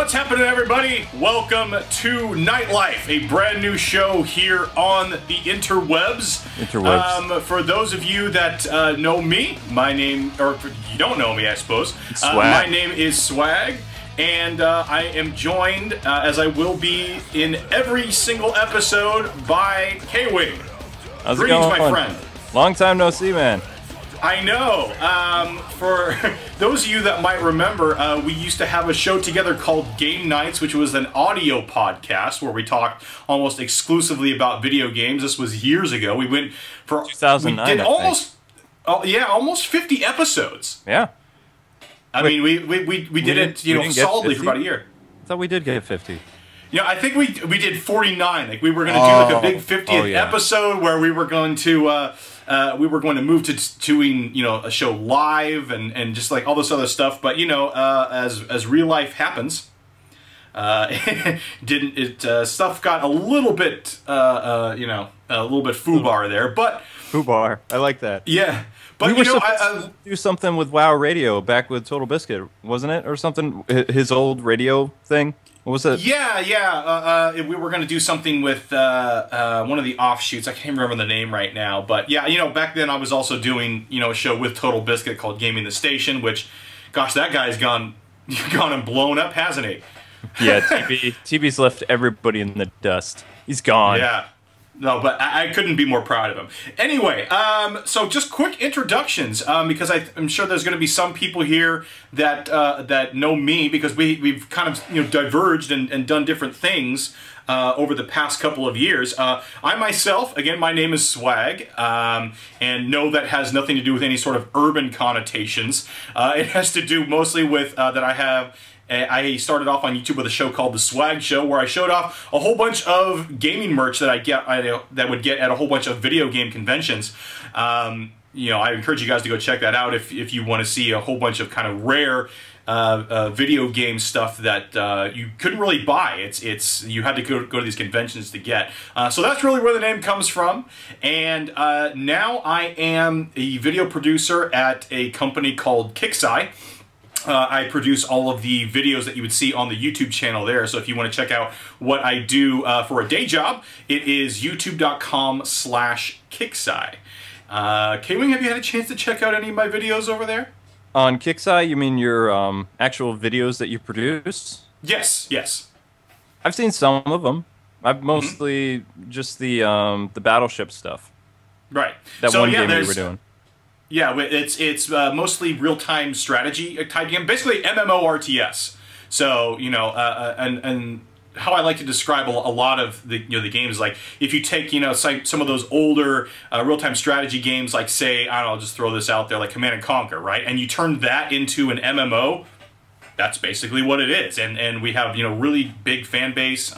What's happening, everybody? Welcome to Nightlife, a brand new show here on the interwebs. For those of you that know me, my name, or you don't know me, I suppose. My name is Swag, and I am joined, as I will be in every single episode, by KWING. How's Greetings, it going? my friend. Long time no see, man. I know. For those of you that might remember, we used to have a show together called Game Nights, which was an audio podcast where we talked almost exclusively about video games. This was years ago. We went for 2009. We did almost 50 episodes. Yeah. I mean, we did it, you know, solidly for about a year. I thought we did get 50. Yeah, I think we did 49. Like we were going to do like a big 50th episode where we were going to move to doing, you know, a show live and just like all this other stuff. But you know, as real life happens, stuff got a little bit you know, a little bit foobar there. But foobar, I like that. Yeah. But we you know, I do something with WoW Radio back with Total Biscuit, wasn't it, or something? His old radio thing. What was it? Yeah. We were going to do something with one of the offshoots. I can't remember the name right now, but yeah, you know, back then I was also doing, you know, a show with Total Biscuit called Gaming the Station, which, gosh, that guy's gone and blown up, hasn't he? Yeah, TB's left everybody in the dust. He's gone. Yeah. No, but I couldn't be more proud of him. Anyway, so just quick introductions, because I'm sure there's going to be some people here that that know me, because we've kind of, you know, diverged and done different things over the past couple of years. I myself, again, my name is Swag, and no, that has nothing to do with any sort of urban connotations. It has to do mostly with that I started off on YouTube with a show called The Swag Show, where I showed off a whole bunch of gaming merch that that would get at a whole bunch of video game conventions. You know, I encourage you guys to go check that out if you want to see a whole bunch of kind of rare video game stuff that you couldn't really buy. You had to go to these conventions to get. So that's really where the name comes from. And now I am a video producer at a company called KWING. I produce all of the videos that you would see on the YouTube channel there. So if you want to check out what I do for a day job, it is youtube.com/KWING. KWING, have you had a chance to check out any of my videos over there? On KWING, you mean your actual videos that you produce? Yes, yes. I've seen some of them. I've mostly just the Battleship stuff. Right. That one game we were doing. Yeah, it's mostly real-time strategy type game, basically MMORTS. So, you know, and how I like to describe a lot of the, you know, the games, like if you take, you know, some of those older real-time strategy games, like say, I don't know, I'll just throw this out there, like Command and Conquer, right? And you turn that into an MMO. That's basically what it is, and we have, you know, really big fan base.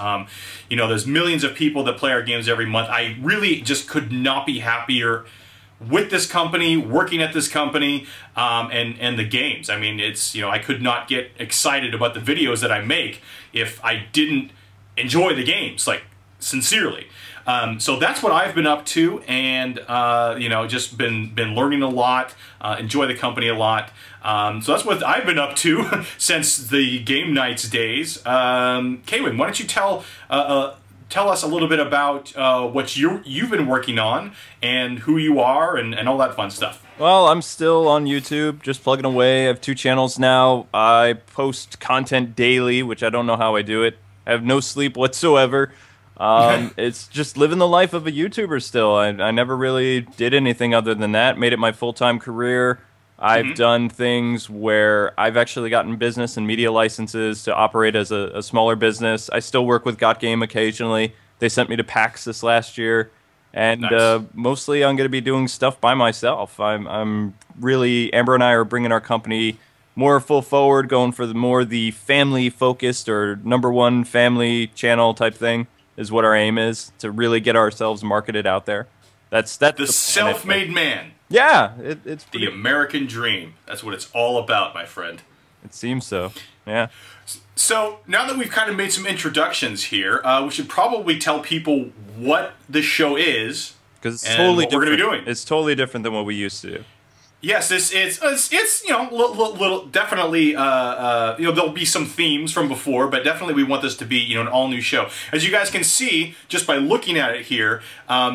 You know, there's millions of people that play our games every month. I really just could not be happier with this company, working at this company, and the games. I mean, it's, you know, I could not get excited about the videos that I make if I didn't enjoy the games, like, sincerely. So that's what I've been up to, and you know, just been learning a lot, enjoy the company a lot. So that's what I've been up to since the Game Nights days. KWING, why don't you tell us a little bit about what you've been working on and who you are and all that fun stuff. Well, I'm still on YouTube, just plugging away. I have 2 channels now. I post content daily, which I don't know how I do it. I have no sleep whatsoever. It's just living the life of a YouTuber still. I never really did anything other than that. Made it my full-time career. I've done things where I've actually gotten business and media licenses to operate as a smaller business. I still work with Got Game occasionally. They sent me to PAX this last year. And nice. Mostly I'm going to be doing stuff by myself. I'm really, Amber and I are bringing our company more full forward, going for the family-focused or #1 family channel type thing is what our aim is, to really get ourselves marketed out there. That's the self-made man. Yeah, it's the American dream. That's what it's all about, my friend. It seems so. Yeah. So now that we've kind of made some introductions here, we should probably tell people what the show is, because it's totally what we're going to be doing. It's totally different than what we used to do. Yes, it's you know, little definitely you know, there'll be some themes from before, but definitely we want this to be, you know, an all new show. As you guys can see just by looking at it here,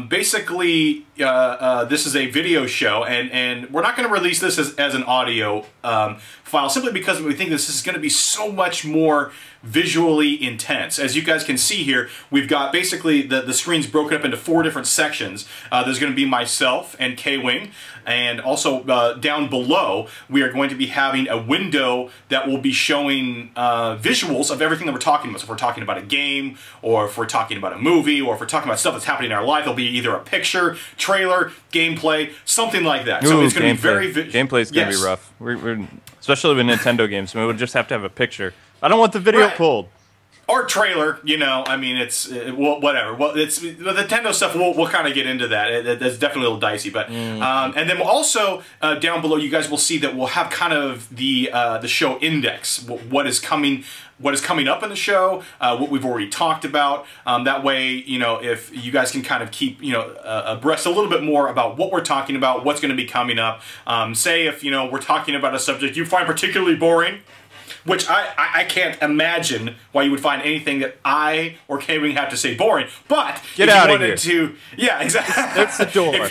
basically this is a video show, and we're not going to release this as an audio file simply because we think this is going to be so much more visually intense. As you guys can see here, we've got basically the screen's broken up into 4 different sections. There's going to be myself and KWING, and also down below we are going to be having a window that will be showing visuals of everything that we're talking about. So if we're talking about a game, or if we're talking about a movie, or if we're talking about stuff that's happening in our life, there'll be either a picture, trailer, gameplay, something like that. So it's going to be very... Gameplay's going to be rough. We're especially with Nintendo games. We would just have to have a picture. I don't want the video pulled. Or trailer, you know, I mean, it's, whatever. Well, it's, the Nintendo stuff, we'll kind of get into that. It's definitely a little dicey, but, and then we'll also, down below, you guys will see that we'll have kind of the show index, what is coming up in the show, what we've already talked about. That way, you know, if you guys can kind of keep, you know, abreast a little bit more about what we're talking about, what's going to be coming up. Say if, you know, we're talking about a subject you find particularly boring, which I can't imagine why you would find anything that I or KWING have to say boring. But get if out you of wanted here. to, yeah, exactly. That's the door.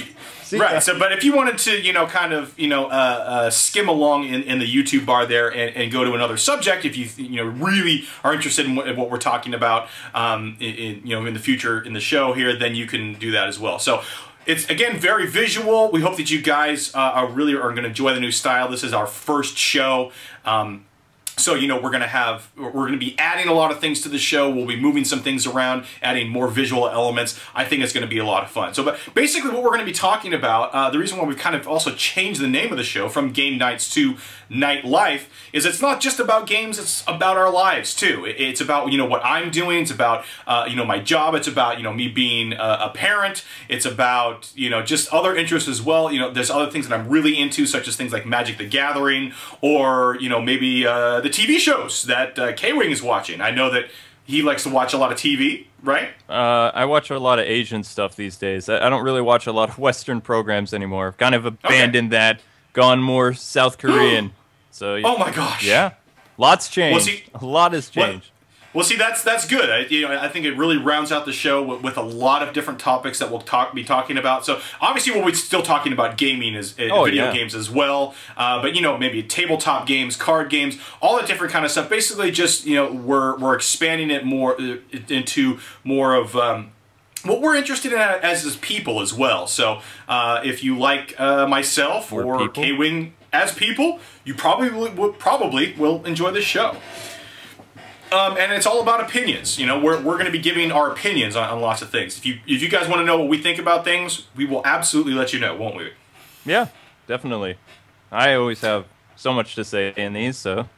Right. So, but if you wanted to, you know, kind of, you know, skim along in the YouTube bar there and go to another subject, if you know, really are interested in what we're talking about, you know, in the future in the show here, then you can do that as well. So. It's, again, very visual. We hope that you guys really are going to enjoy the new style. This is our first show. So, you know, we're going to be adding a lot of things to the show. We'll be moving some things around, adding more visual elements. I think it's going to be a lot of fun. So, but basically what we're going to be talking about, the reason why we've kind of also changed the name of the show from Game Nights to Nightlife is it's not just about games, it's about our lives too. It's about, you know, what I'm doing. It's about, you know, my job. It's about, you know, me being a parent. It's about, you know, just other interests as well. You know, there's other things that I'm really into, such as things like Magic the Gathering, or, you know, maybe the TV shows that KWING is watching. I know that he likes to watch a lot of TV, right? I watch a lot of Asian stuff these days. I don't really watch a lot of Western programs anymore. I've kind of abandoned that, gone more South Korean. So, oh my gosh. Yeah. Lots changed. Well, see, a lot has changed. Well, see, that's good. You know, I think it really rounds out the show with a lot of different topics that we'll be talking about. So, obviously, we'll be still talking about gaming as video games as well. But, you know, maybe tabletop games, card games, all that different kind of stuff. Basically, just, you know, we're expanding it more into more of what we're interested in as people as well. So, if you like myself or KWING as people, you probably will enjoy this show. And it's all about opinions. You know, we're going to be giving our opinions on lots of things. If you guys want to know what we think about things, we will absolutely let you know, won't we? Yeah, definitely. I always have so much to say in these, so.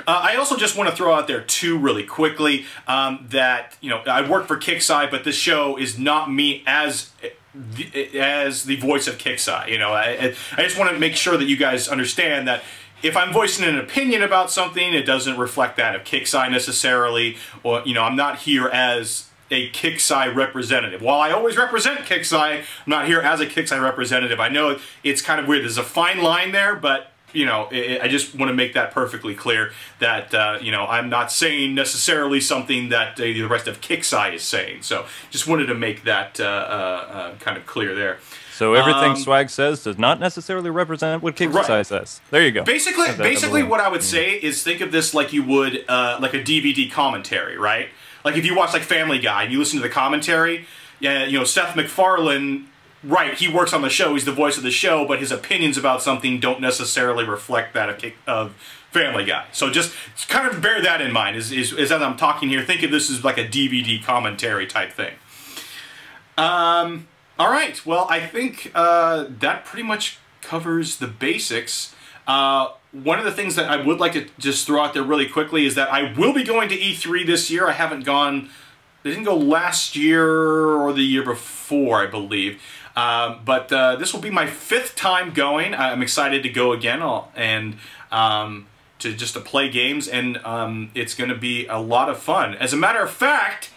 I also just want to throw out there too, really quickly, that, you know, I work for KIXI, but this show is not me as the voice of KIXI. You know, I just want to make sure that you guys understand that if I'm voicing an opinion about something, it doesn't reflect that of KIXI necessarily, or, you know, I'm not here as a KIXI representative. While I always represent KIXI, I'm not here as a KIXI representative. I know it's kind of weird. There's a fine line there, but, you know, I just want to make that perfectly clear that, you know, I'm not saying necessarily something that the rest of KIXI is saying. So just wanted to make that kind of clear there. So everything Swag says does not necessarily represent what KIXI says. There you go. Basically what I would say is think of this like you would like a DVD commentary, right? Like if you watch like Family Guy and you listen to the commentary, yeah, you know, Seth MacFarlane, right, he works on the show, he's the voice of the show, but his opinions about something don't necessarily reflect that of Family Guy. So just kind of bear that in mind as I'm talking here. Think of this as like a DVD commentary type thing. All right, well, I think that pretty much covers the basics. One of the things that I would like to just throw out there really quickly is that I will be going to E3 this year. I haven't gone, I didn't go last year or the year before, I believe. But this will be my 5th time going. I'm excited to go again and to play games, and it's going to be a lot of fun. As a matter of fact,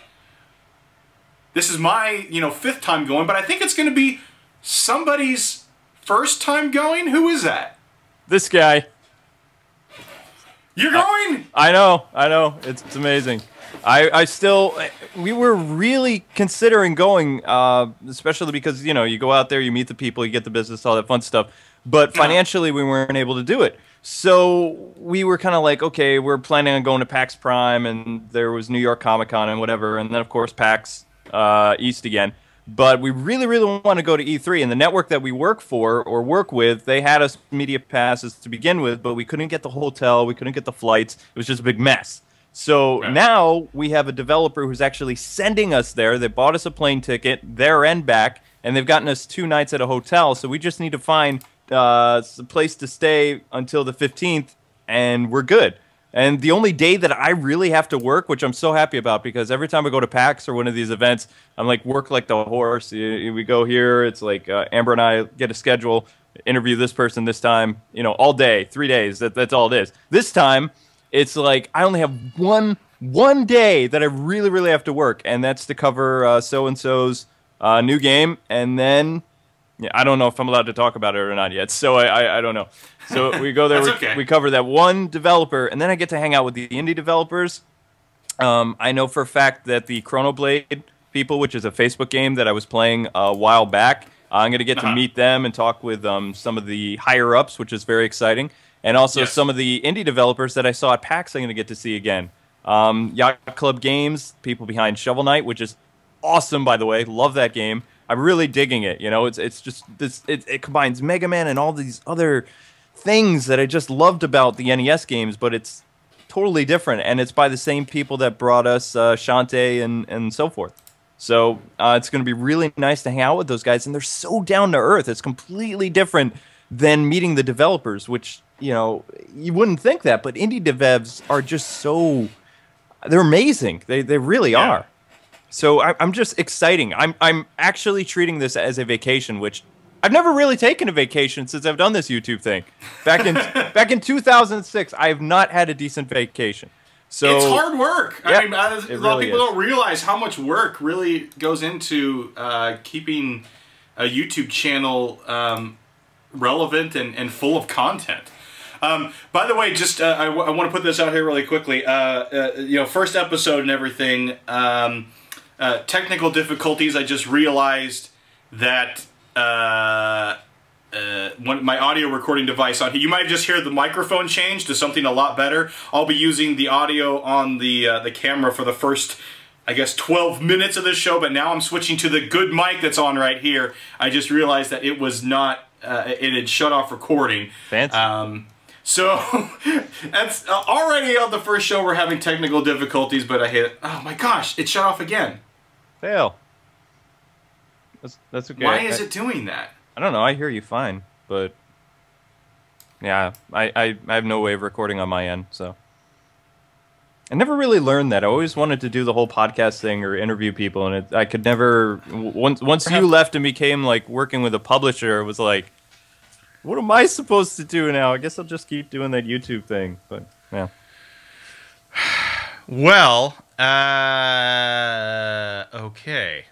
this is my, you know, 5th time going, but I think it's going to be somebody's first time going? Who is that? This guy. You're going? I know. It's amazing. I still, we were really considering going, especially because, you know, you go out there, you meet the people, you get the business, all that fun stuff. But financially, we weren't able to do it. So we were kind of like, okay, we're planning on going to PAX Prime, and there was New York Comic Con and whatever, and then, of course, PAX East again. But we really, really want to go to E3, and the network that we work for or work with, they had us media passes to begin with, but we couldn't get the hotel, we couldn't get the flights. It was just a big mess. So now we have a developer who's actually sending us there. They bought us a plane ticket there and back, and they've gotten us 2 nights at a hotel. So we just need to find a place to stay until the 15th, and we're good. And the only day that I really have to work, which I'm so happy about, because every time I go to PAX or one of these events, I'm like, work like the horse. We go here. It's like Amber and I get a schedule, interview this person this time, you know, all day, 3 days. That's all it is. This time, it's like I only have one day that I really, really have to work, and that's to cover so-and-so's new game. And then, yeah, I don't know if I'm allowed to talk about it or not yet, so I don't know. So we go there, we cover that one developer, and then I get to hang out with the indie developers. I know for a fact that the Chronoblade people, which is a Facebook game that I was playing a while back, I'm going to get to meet them and talk with some of the higher-ups, which is very exciting. And also some of the indie developers that I saw at PAX I'm going to get to see again. Yacht Club Games, people behind Shovel Knight, which is awesome, by the way. Love that game. I'm really digging it. You know, it's just this. It combines Mega Man and all these other things that I just loved about the NES games, but it's totally different, and it's by the same people that brought us Shantae and so forth. So it's going to be really nice to hang out with those guys, and they're so down to earth. It's completely different than meeting the developers, which, you know, you wouldn't think that, but indie devs are just so, they're amazing. They really are. So I'm just exciting. I'm actually treating this as a vacation, which I've never really taken a vacation since I've done this YouTube thing. Back in 2006, I have not had a decent vacation. So it's hard work. Yeah, I mean, a lot of people don't realize how much work really goes into keeping a YouTube channel relevant and full of content. By the way, just I want to put this out here really quickly. You know, first episode and everything. Technical difficulties. I just realized that my audio recording device on here, you might just hear the microphone change to something a lot better. I'll be using the audio on the camera for the first, I guess, 12 minutes of this show, but now I'm switching to the good mic that's on right here. I just realized that it was not, it had shut off recording. Fancy. So, that's already on the first show we're having technical difficulties, but I hit it. Oh my gosh, it shut off again. Fail. That's okay. Why is it doing that? I don't know. I hear you fine, but yeah, I have no way of recording on my end, so. I never really learned that. I always wanted to do the whole podcast thing or interview people, and I could never. Once you left and became like working with a publisher, it was like, what am I supposed to do now? I guess I'll just keep doing that YouTube thing, but yeah. Well, okay.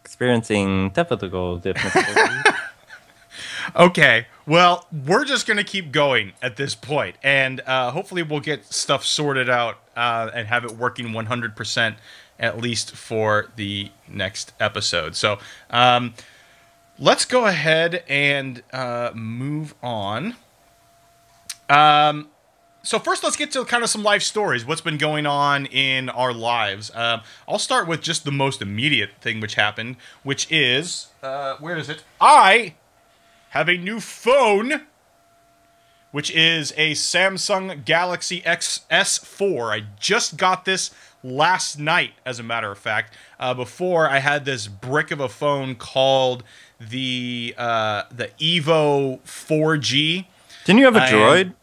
Experiencing difficulties. Okay, well, we're just going to keep going at this point, and hopefully we'll get stuff sorted out and have it working 100% at least for the next episode. So, let's go ahead and move on. So first, let's get to kind of some life stories. What's been going on in our lives? I'll start with just the most immediate thing which happened, which is, where is it? I have a new phone, which is a Samsung Galaxy S4. I just got this last night, as a matter of fact. Before, I had this brick of a phone called the Evo 4G. Didn't you have a Droid?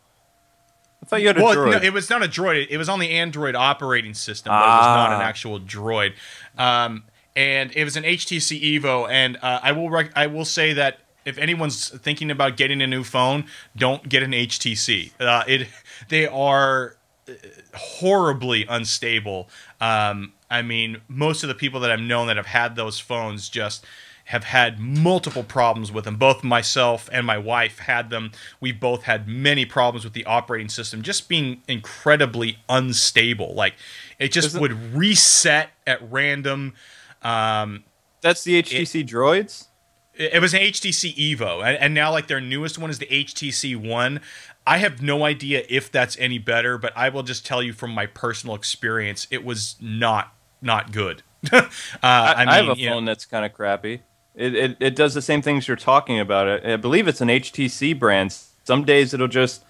I thought you had a Droid. No, it was not a Droid. It was on the Android operating system, but it was not an actual Droid. And it was an HTC Evo. And I will say that if anyone's thinking about getting a new phone, don't get an HTC. They are horribly unstable. I mean, most of the people that I've known that have had those phones just have had multiple problems with them. Both myself and my wife had them. We both had many problems with the operating system just being incredibly unstable. Like, it just would reset at random. That's the HTC Droids? It was an HTC Evo, and now like their newest one is the HTC One. I have no idea if that's any better, but I will just tell you from my personal experience, it was not good. I have a phone that's kind of crappy. It does the same things you're talking about. I believe it's an HTC brand. Some days it'll just,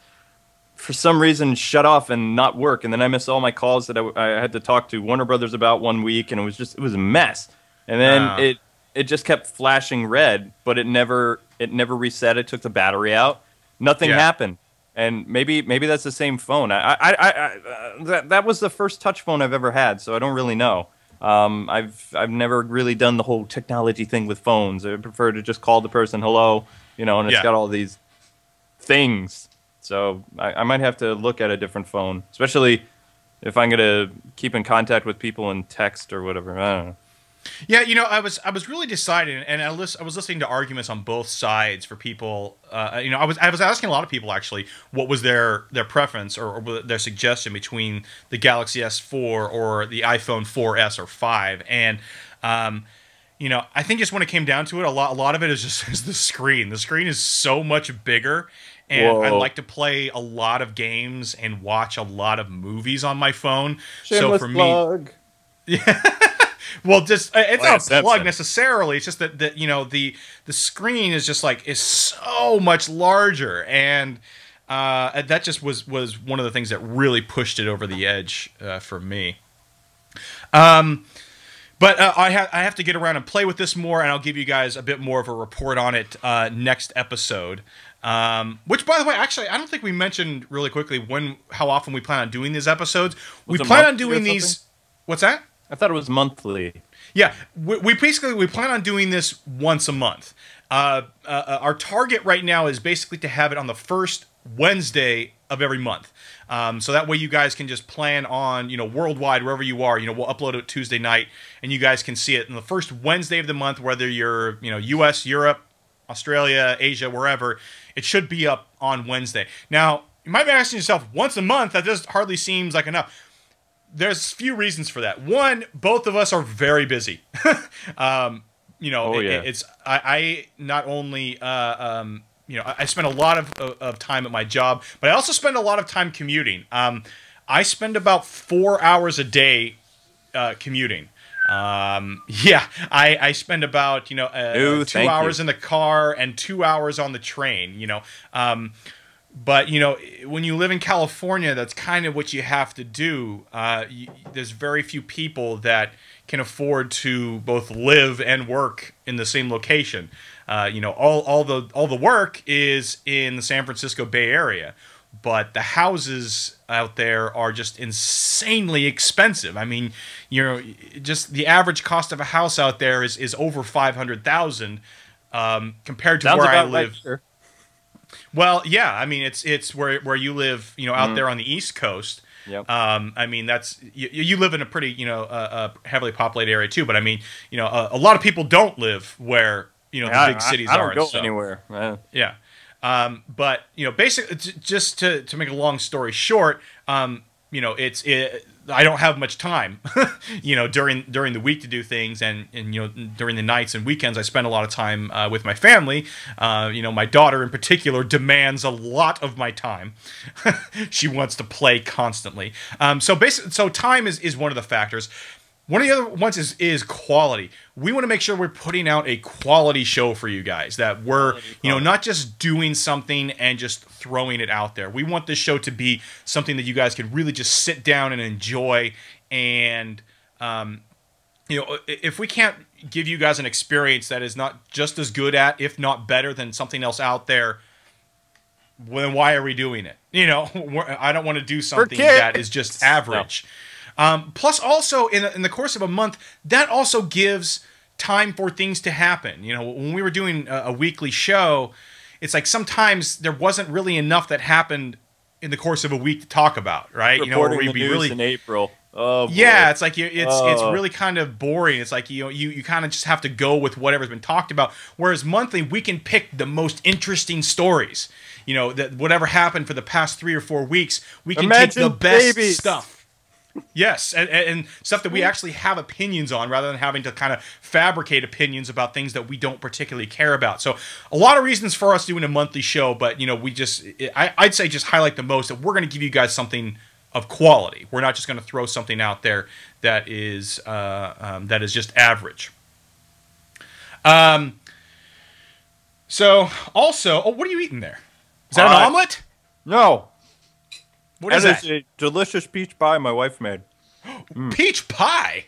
for some reason, shut off and not work, and then I miss all my calls that I had to talk to Warner Brothers about one week, and it was a mess. And then it just kept flashing red, but it never reset. It took the battery out. Nothing happened. And maybe that's the same phone. That was the first touch phone I've ever had, so I don't really know. I've never really done the whole technology thing with phones. I prefer to just call the person hello, and it's got all these things. So I might have to look at a different phone, especially if I'm gonna keep in contact with people in text or whatever. I don't know. Yeah, I was really deciding, and I was listening to arguments on both sides for people. I was asking a lot of people actually what was their preference or their suggestion between the Galaxy S4 or the iPhone 4S or 5, and I think just when it came down to it, a lot of it is just the screen. The screen is so much bigger. And I like to play a lot of games and watch a lot of movies on my phone. Shameless so for plug. me, yeah. Well, just it's not a plug necessarily. It's just that the screen is just is so much larger, and that just was one of the things that really pushed it over the edge for me. But I have to get around and play with this more, and I'll give you guys a bit more of a report on it next episode. Which, by the way, actually, I don't think we mentioned really quickly how often we plan on doing these episodes. We plan on doing these. What's that? I thought it was monthly. Yeah, we plan on doing this once a month. Our target right now is basically to have it on the first Wednesday of every month. So that way you guys can just plan on, worldwide, wherever you are, we'll upload it Tuesday night, and you guys can see it on the first Wednesday of the month, whether you're, US, Europe, Australia, Asia, wherever. It should be up on Wednesday. Now, you might be asking yourself, once a month, that just hardly seems like enough. There's a few reasons for that. One, both of us are very busy. It's I not only I spend a lot of time at my job, but I also spend a lot of time commuting. I spend about 4 hours a day commuting. I spend about 2 hours in the car and 2 hours on the train. But, when you live in California, that's kind of what you have to do. There's very few people that can afford to both live and work in the same location. All the work is in the San Francisco Bay Area, but the houses out there are just insanely expensive. I mean, just the average cost of a house out there is over $500,000 compared to where I live. Sure. Well, yeah, I mean it's where you live, out there on the East Coast. Yep. I mean that's you live in a pretty heavily populated area too, but I mean a lot of people don't live where the big cities are. I don't go anywhere. Yeah. But basically, just to make a long story short, I don't have much time, during the week to do things, and during the nights and weekends I spend a lot of time with my family. My daughter in particular demands a lot of my time. She wants to play constantly. So time is one of the factors. One of the other ones is quality. We want to make sure we're putting out a quality show for you guys, that we're, not just doing something and just throwing it out there. We want this show to be something that you guys can really just sit down and enjoy. And, if we can't give you guys an experience that is not just as good at, if not better than something else out there, well, then why are we doing it? I don't want to do something that is just average. No. Plus, also in the course of a month, that also gives time for things to happen. When we were doing a weekly show, it's like sometimes there wasn't really enough that happened in the course of a week to talk about, right? Reporting the news in April. Oh boy. Yeah, it's like it's really kind of boring. It's like you kind of just have to go with whatever's been talked about. Whereas monthly, we can pick the most interesting stories. That whatever happened for the past 3 or 4 weeks, we can take the best stuff. Yes, and stuff that we actually have opinions on, rather than having to kind of fabricate opinions about things that we don't particularly care about. So a lot of reasons for us doing a monthly show, but I'd say just highlight the most that we're going to give you guys something of quality. We're not just going to throw something out there that is just average. So also, what are you eating there? Is that an omelet? No. What is that? It's a delicious peach pie my wife made. Peach pie?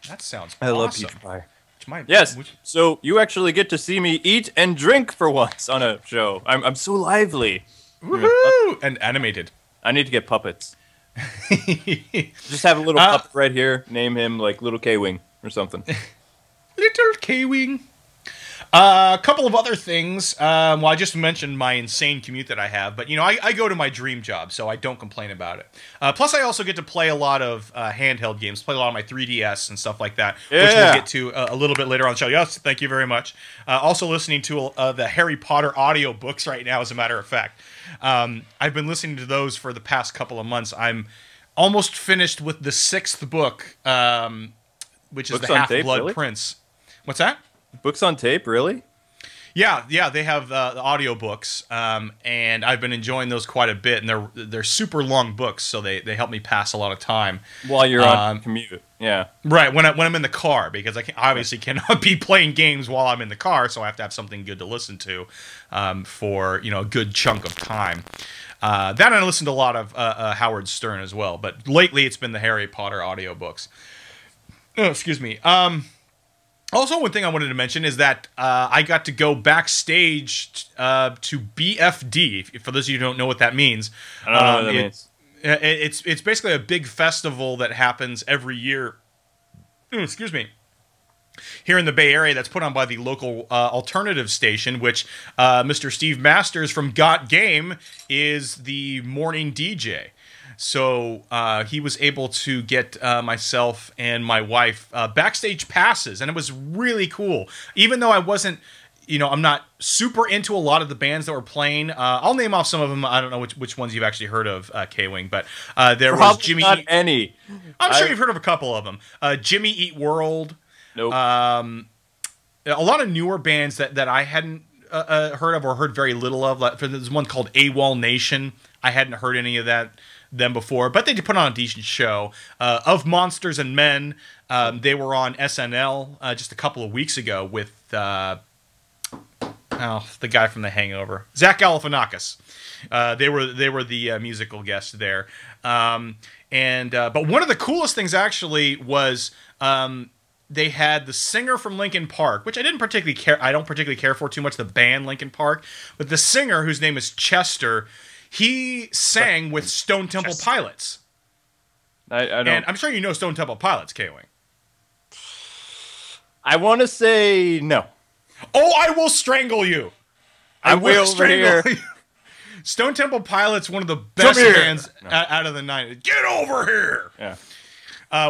That sounds awesome. I love peach pie. Yes. So you actually get to see me eat and drink for once on a show. I'm so lively. Woohoo! And animated. I need to get puppets. Just have a little puppet right here. Name him like Little KWING or something. Little KWING. A couple of other things. Well, I just mentioned my insane commute that I have, but I go to my dream job, so I don't complain about it. Plus, I also get to play a lot of handheld games, play a lot of my 3DS and stuff like that, which we'll get to a little bit later on the show. Yes, thank you very much. Also listening to the Harry Potter audio books right now, as a matter of fact. I've been listening to those for the past couple of months. I'm almost finished with the 6th book, which is the Half-Blood Prince. What's that? Books on tape, really? Yeah, they have the audiobooks, and I've been enjoying those quite a bit, and they're super long books, so they help me pass a lot of time. While you're on commute, yeah. Right, when I'm in the car, because I obviously cannot be playing games while I'm in the car, so I have to have something good to listen to for a good chunk of time. Then I listened to a lot of Howard Stern as well, but lately it's been the Harry Potter audiobooks. Oh, excuse me. Also, one thing I wanted to mention is that I got to go backstage to BFD. For those of you who don't know what that means, I don't know what that means. It's basically a big festival that happens every year. Excuse me. Here in the Bay Area, that's put on by the local alternative station, which Mr. Steve Masters from Got Game is the morning DJ. So he was able to get myself and my wife backstage passes, and it was really cool. Even though I wasn't, I'm not super into a lot of the bands that were playing. I'll name off some of them. I don't know which ones you've actually heard of, KWING, but there was Jimmy. Not any. I'm sure you've heard of a couple of them. Jimmy Eat World. Nope. A lot of newer bands that I hadn't heard of or heard very little of. Like, there's one called AWOL Nation. I hadn't heard any of them before, but they did put on a decent show. Of Monsters and Men, they were on SNL just a couple of weeks ago with the guy from The Hangover, Zach Galifianakis. They were the musical guests there. But one of the coolest things actually was they had the singer from Linkin Park, which I don't particularly care for too much, the band Linkin Park, but the singer, whose name is Chester, he sang with Stone Temple Pilots. I don't. And I'm sure you know Stone Temple Pilots, K-Wing. I want to say no. Oh, I will strangle you. I will strangle you. Stone Temple Pilots, one of the best bands out of the 90s. Get over here! Yeah.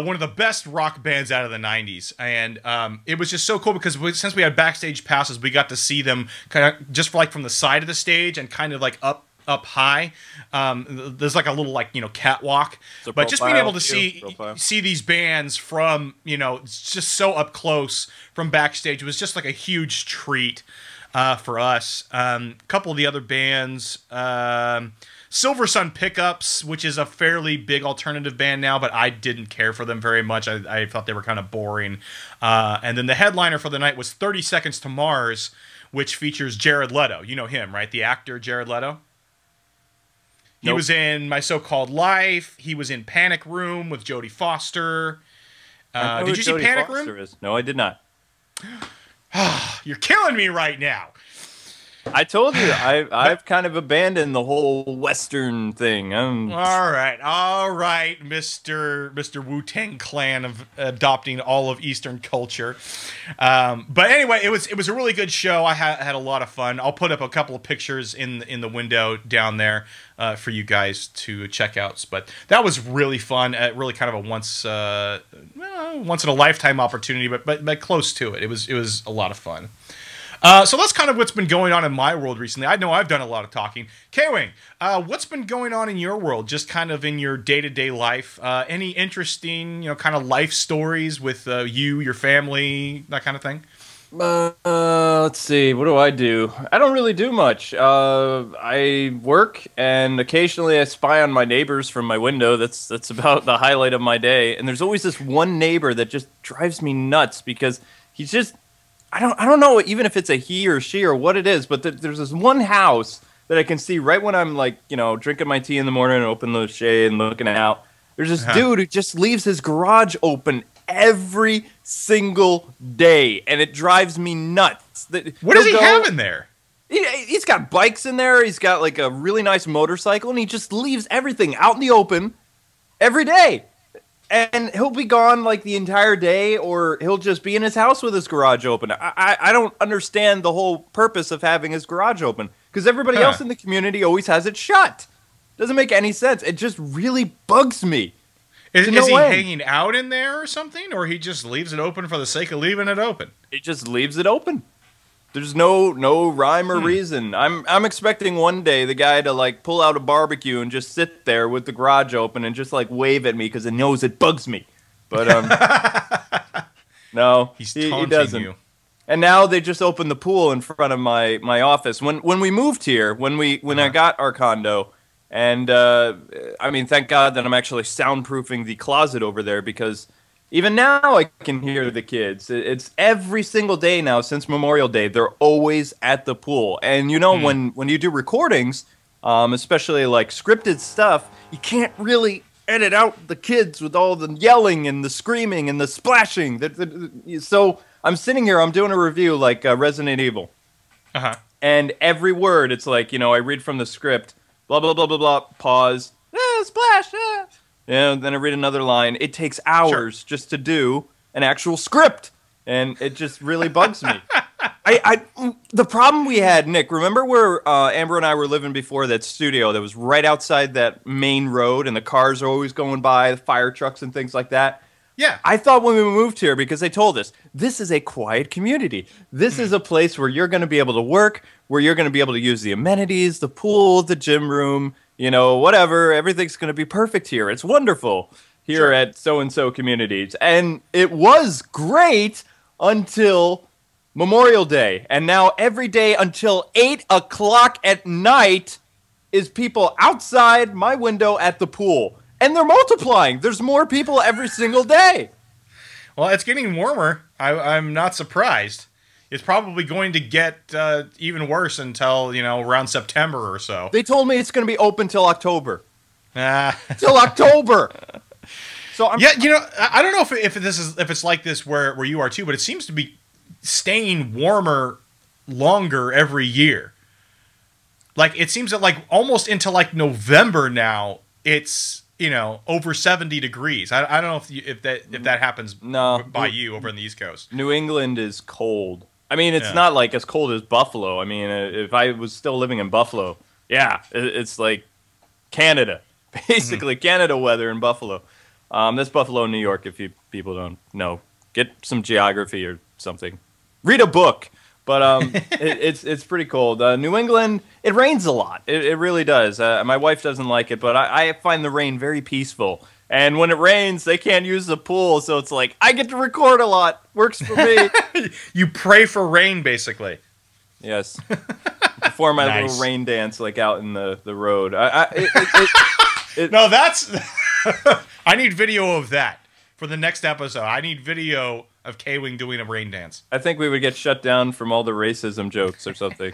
One of the best rock bands out of the 90s. And it was just so cool because since we had backstage passes, we got to see them kind of just from the side of the stage and kind of like up high. There's like a little catwalk, but just being able to see these bands from just so up close from backstage was just like a huge treat for us. A couple of the other bands, Silver Sun Pickups, which is a fairly big alternative band now, but I didn't care for them very much. I thought they were kind of boring. And then the headliner for the night was 30 Seconds to Mars, which features Jared Leto. You know him, right? The actor Jared Leto. He was in My So-Called Life. He was in Panic Room with Jodie Foster. Did you see Panic Room? No, I did not. You're killing me right now. I told you, I've kind of abandoned the whole Western thing. All right, Mr. Wu-Tang Clan of adopting all of Eastern culture. But anyway, it was a really good show. I had a lot of fun. I'll put up a couple of pictures in the window down there for you guys to check out. But that was really fun. Really kind of a once in a lifetime opportunity, but close to it. It was a lot of fun. So that's kind of what's been going on in my world recently. I know I've done a lot of talking. KWING, what's been going on in your world, just kind of in your day-to-day life? Any interesting, kind of life stories with you, your family, that kind of thing? Let's see. What do? I don't really do much. I work, and occasionally I spy on my neighbors from my window. That's about the highlight of my day. And there's always this one neighbor that just drives me nuts because he's just... I don't know even if it's a he or she or what it is, but there's this one house that I can see right when I'm like, drinking my tea in the morning and open the shade and looking out. There's this dude who just leaves his garage open every single day, and it drives me nuts. What does he have in there? He's got bikes in there. He's got like a really nice motorcycle, and he just leaves everything out in the open every day. And he'll be gone like the entire day, or he'll just be in his house with his garage open. I don't understand the whole purpose of having his garage open, because everybody else in the community always has it shut. Doesn't make any sense. It just really bugs me. Is he hanging out in there or something, or he just leaves it open for the sake of leaving it open? He just leaves it open. There's no rhyme or reason. I'm expecting one day the guy to like pull out a barbecue and just sit there with the garage open and just like wave at me because it knows it bugs me. But no, he doesn't. You. And now they just opened the pool in front of my office. When we moved here, when I got our condo, and I mean, thank God that I'm actually soundproofing the closet over there, because even now I can hear the kids. It's every single day now since Memorial Day. They're always at the pool. And when you do recordings, especially like scripted stuff, you can't really edit out the kids with all the yelling and the screaming and the splashing. So I'm sitting here, I'm doing a review like Resident Evil. And every word, it's like, I read from the script, blah, blah, blah, blah, blah, pause, splash, then I read another line. It takes hours just to do an actual script, and it just really bugs me. The problem we had, Nick, remember where Amber and I were living before, that studio that was right outside that main road, and the cars are always going by, the fire trucks and things like that? Yeah. I thought when we moved here, because they told us, this is a quiet community. This is a place where you're going to be able to work, where you're going to be able to use the amenities, the pool, the gym room, whatever, everything's going to be perfect here. It's wonderful here at so-and-so communities. And it was great until Memorial Day. And now every day until 8 o'clock at night is people outside my window at the pool. And they're multiplying. There's more people every single day. Well, it's getting warmer. I'm not surprised. It's probably going to get even worse until, around September or so. They told me it's going to be open till October. Till October. So I don't know if it's like this where you are too, but it seems to be staying warmer longer every year. Like, it seems that like almost into like November now, it's over 70 degrees. I don't know if that happens by you over in the East Coast. New England is cold. I mean, it's not like as cold as Buffalo. I mean, if I was still living in Buffalo, it's like Canada. Basically, Canada weather in Buffalo. That's Buffalo, New York, if people don't know. Get some geography or something. Read a book. But it's pretty cold. New England, it rains a lot. It really does. My wife doesn't like it, but I find the rain very peaceful. And when it rains, they can't use the pool, so it's like, I get to record a lot. Works for me. You pray for rain, basically. Yes. Before my little rain dance, like out in the road. No, that's... I need video of that for the next episode. I need video of KWING doing a rain dance. I think we would get shut down from all the racism jokes or something.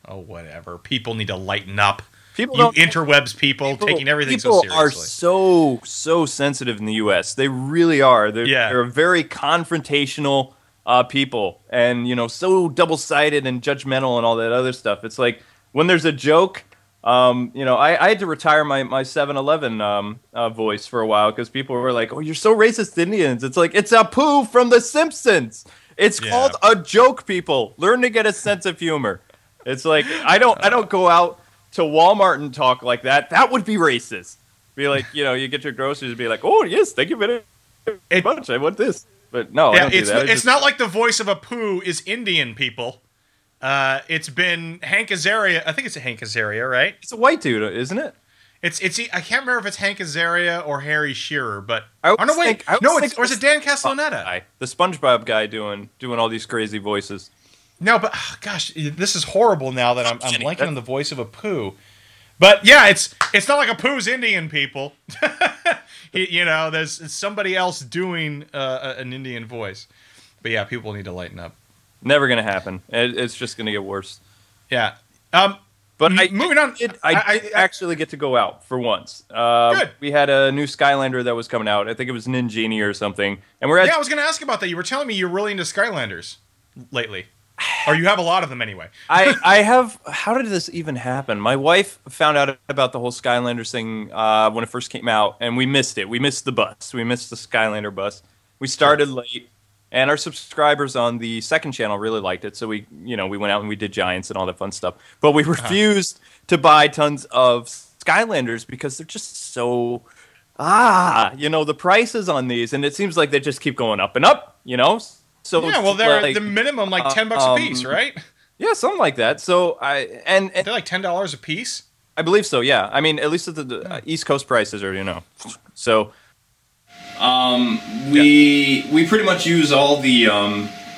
Oh, whatever. People need to lighten up. People interwebs people taking everything so seriously. People are so sensitive in the U.S. They really are. They're a very confrontational, people, and so double-sided and judgmental and all that other stuff. It's like when there's a joke. I had to retire my 7-Eleven voice for a while because people were like, "Oh, you're so racist to Indians." It's like, it's Apu from The Simpsons. It's called a joke, people. Learn to get a sense of humor. It's like, I don't go out to Walmart and talk like that. That would be racist. Be like, you get your groceries and be like, "Oh, yes, thank you very much. I want this." But no, I don't do that. It's not like the voice of Apu is Indian, people. It's been Hank Azaria. I think it's Hank Azaria, right? It's a white dude, isn't it? It's. I can't remember if it's Hank Azaria or Harry Shearer, but or is it Dan Castellaneta? The SpongeBob guy doing all these crazy voices. No, but gosh, this is horrible now that I'm blanking on the voice of Apu. But yeah, it's not like Apu's Indian, people. There's somebody else doing an Indian voice. But yeah, people need to lighten up. Never gonna happen. It's just gonna get worse. Yeah. But moving on. I actually get to go out for once. Good. We had a new Skylander that was coming out. I think it was Ninjini or something. And I was gonna ask about that. You were telling me you're really into Skylanders lately, or you have a lot of them anyway. I have. How did this even happen? My wife found out about the whole Skylanders thing when it first came out, and we missed it. We missed the bus. We missed the Skylander bus. We started late. And our subscribers on the second channel really liked it, so we went out and we did Giants and all that fun stuff. But we refused to buy tons of Skylanders because they're just so the prices on these, and it seems like they just keep going up and up, So yeah, well, they're the minimum like $10 a piece, right? Yeah, something like that. So they're like $10 a piece. I believe so. Yeah, I mean, at least at the East Coast prices are so. We pretty much use all the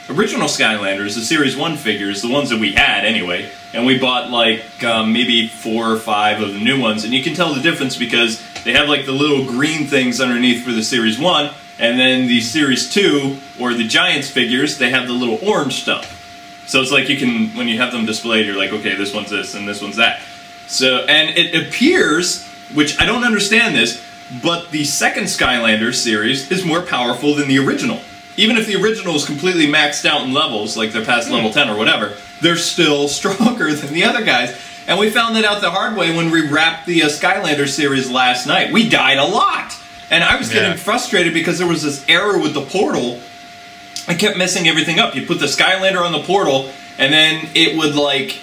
original Skylanders, the Series 1 figures, the ones that we had anyway, and we bought like maybe 4 or 5 of the new ones, and you can tell the difference because they have like the little green things underneath for the Series 1, and then the Series 2, or the Giants figures, they have the little orange stuff. So it's like you can, when you have them displayed, you're like, okay, this one's this and this one's that. So, and it appears, which I don't understand this, but the second Skylanders series is more powerful than the original. Even if the original is completely maxed out in levels, like they're past level 10 or whatever, they're still stronger than the other guys. And we found that out the hard way when we wrapped the Skylanders series last night. We died a lot! And I was getting frustrated because there was this error with the portal. I kept messing everything up. You put the Skylander on the portal, and then it would like,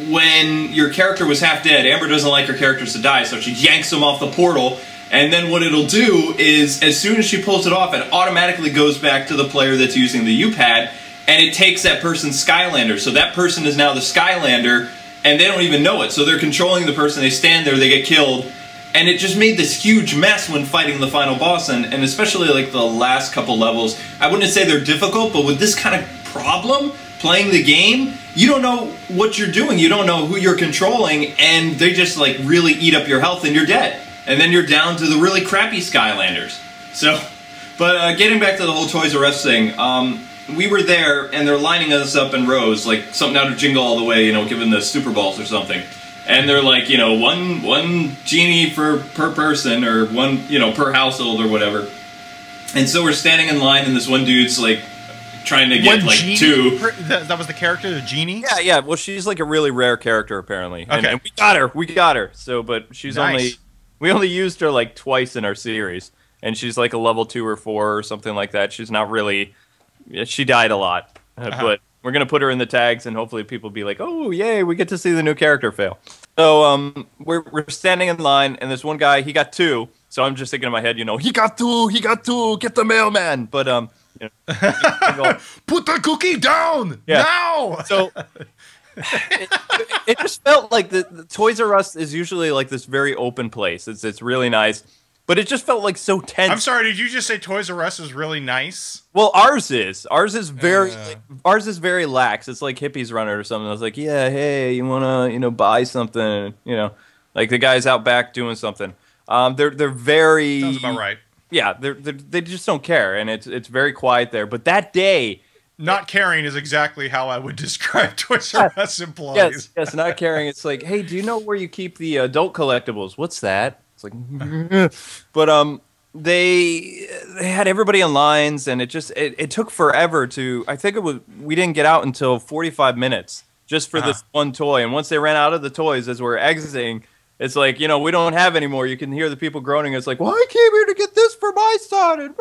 when your character was half dead, Amber doesn't like her characters to die, so she yanks them off the portal. And then what it'll do is, as soon as she pulls it off, it automatically goes back to the player that's using the U-pad, and it takes that person's Skylander. So that person is now the Skylander, and they don't even know it. So they're controlling the person, they stand there, they get killed, and it just made this huge mess when fighting the final boss, and especially like the last couple levels. I wouldn't say they're difficult, but with this kind of problem, playing the game, you don't know what you're doing, you don't know who you're controlling, and they just like really eat up your health and you're dead. And then you're down to the really crappy Skylanders. So, but getting back to the whole Toys R Us thing, we were there and they're lining us up in rows, like something out of Jingle All the Way, giving the Super Balls or something. And they're like, one genie per person, or one, per household or whatever. And so we're standing in line and this one dude's like trying to get like two. That was the character, the genie? Yeah. Well, she's like a really rare character apparently. Okay. And we got her. So, but she's nice. We only used her like twice in our series, and she's like a level 2 or 4 or something like that. She's not really. She died a lot, but we're gonna put her in the tags, and hopefully people be like, "Oh, yay, we get to see the new character fail." So we're standing in line, and this one guy, he got 2. So I'm just thinking in my head, he got 2, get the mailman. But put the cookie down now. So. It just felt like the Toys R Us is usually like this very open place. It's really nice, but it just felt like so tense. I'm sorry, did you just say Toys R Us is really nice? Well, ours is very lax. It's like hippies run it or something. I was like, yeah, hey, you wanna buy something? Like the guys out back doing something. They're very. Sounds about right. Yeah, they just don't care, and it's very quiet there. But that day. Not caring is exactly how I would describe Toys R Us employees. Yes, not caring. It's like, hey, do you know where you keep the adult collectibles? What's that? It's like, but they had everybody in lines, and it took forever to. I think we didn't get out until 45 minutes just for this one toy. And once they ran out of the toys as we're exiting, it's like, we don't have any more. You can hear the people groaning. It's like, well, I came here to get this for my son, and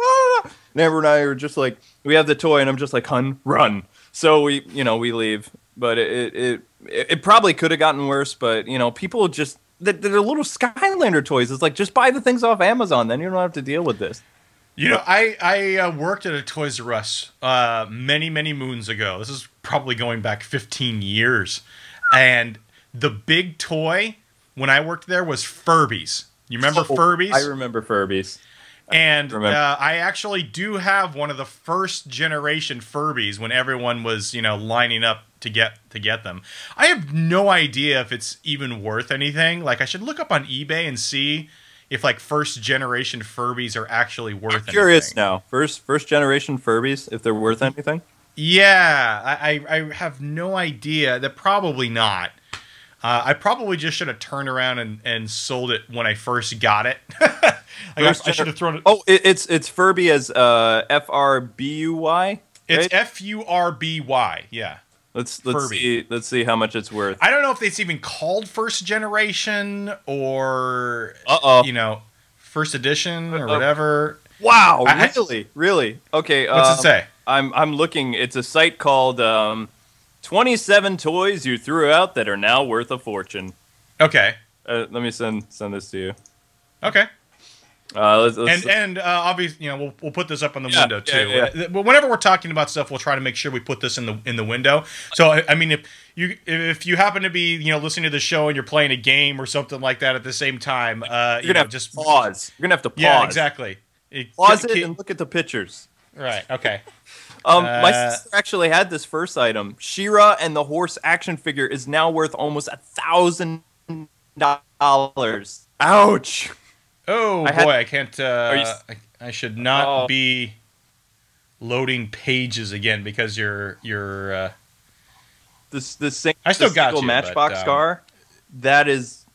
Amber and I are just like, we have the toy, and I'm just like, hun, run. So we leave. But it probably could have gotten worse. But people just. They're little Skylander toys. It's like, just buy the things off Amazon, then you don't have to deal with this. I worked at a Toys R Us many, many moons ago. This is probably going back 15 years. And the big toy when I worked there was Furbies. You remember Furbies? I remember Furbies. And I actually do have one of the first generation Furbies when everyone was, lining up to get them. I have no idea if it's even worth anything. Like, I should look up on eBay and see if like first generation Furbies are actually worth anything. Curious now. First generation Furbies, if they're worth anything? Yeah, I have no idea. They're probably not. I probably just should have turned around and sold it when I first got it. I should have thrown it. Oh, it's Furby as F-R-B-U-Y? It's F-U-R-B-Y, yeah. Let's see how much it's worth. I don't know if it's even called first generation or first edition or whatever. Wow, really? Okay. What's it say? I'm looking. It's a site called 27 Toys You Threw Out That Are Now Worth a Fortune. Okay. Let me send this to you. Okay. Let's obviously, we'll put this up on the window too. Yeah. But whenever we're talking about stuff, we'll try to make sure we put this in the window. So I mean, if you happen to be listening to the show and you're playing a game or something like that at the same time, you're gonna have to pause. You're gonna have to pause. Yeah, exactly. Pause it and look at the pictures. Right. Okay. My sister actually had this first item. She-Ra and the horse action figure is now worth almost $1,000. Ouch. Oh boy, I can't. I should not be loading pages again because you're. This I still got you, Matchbox car. That's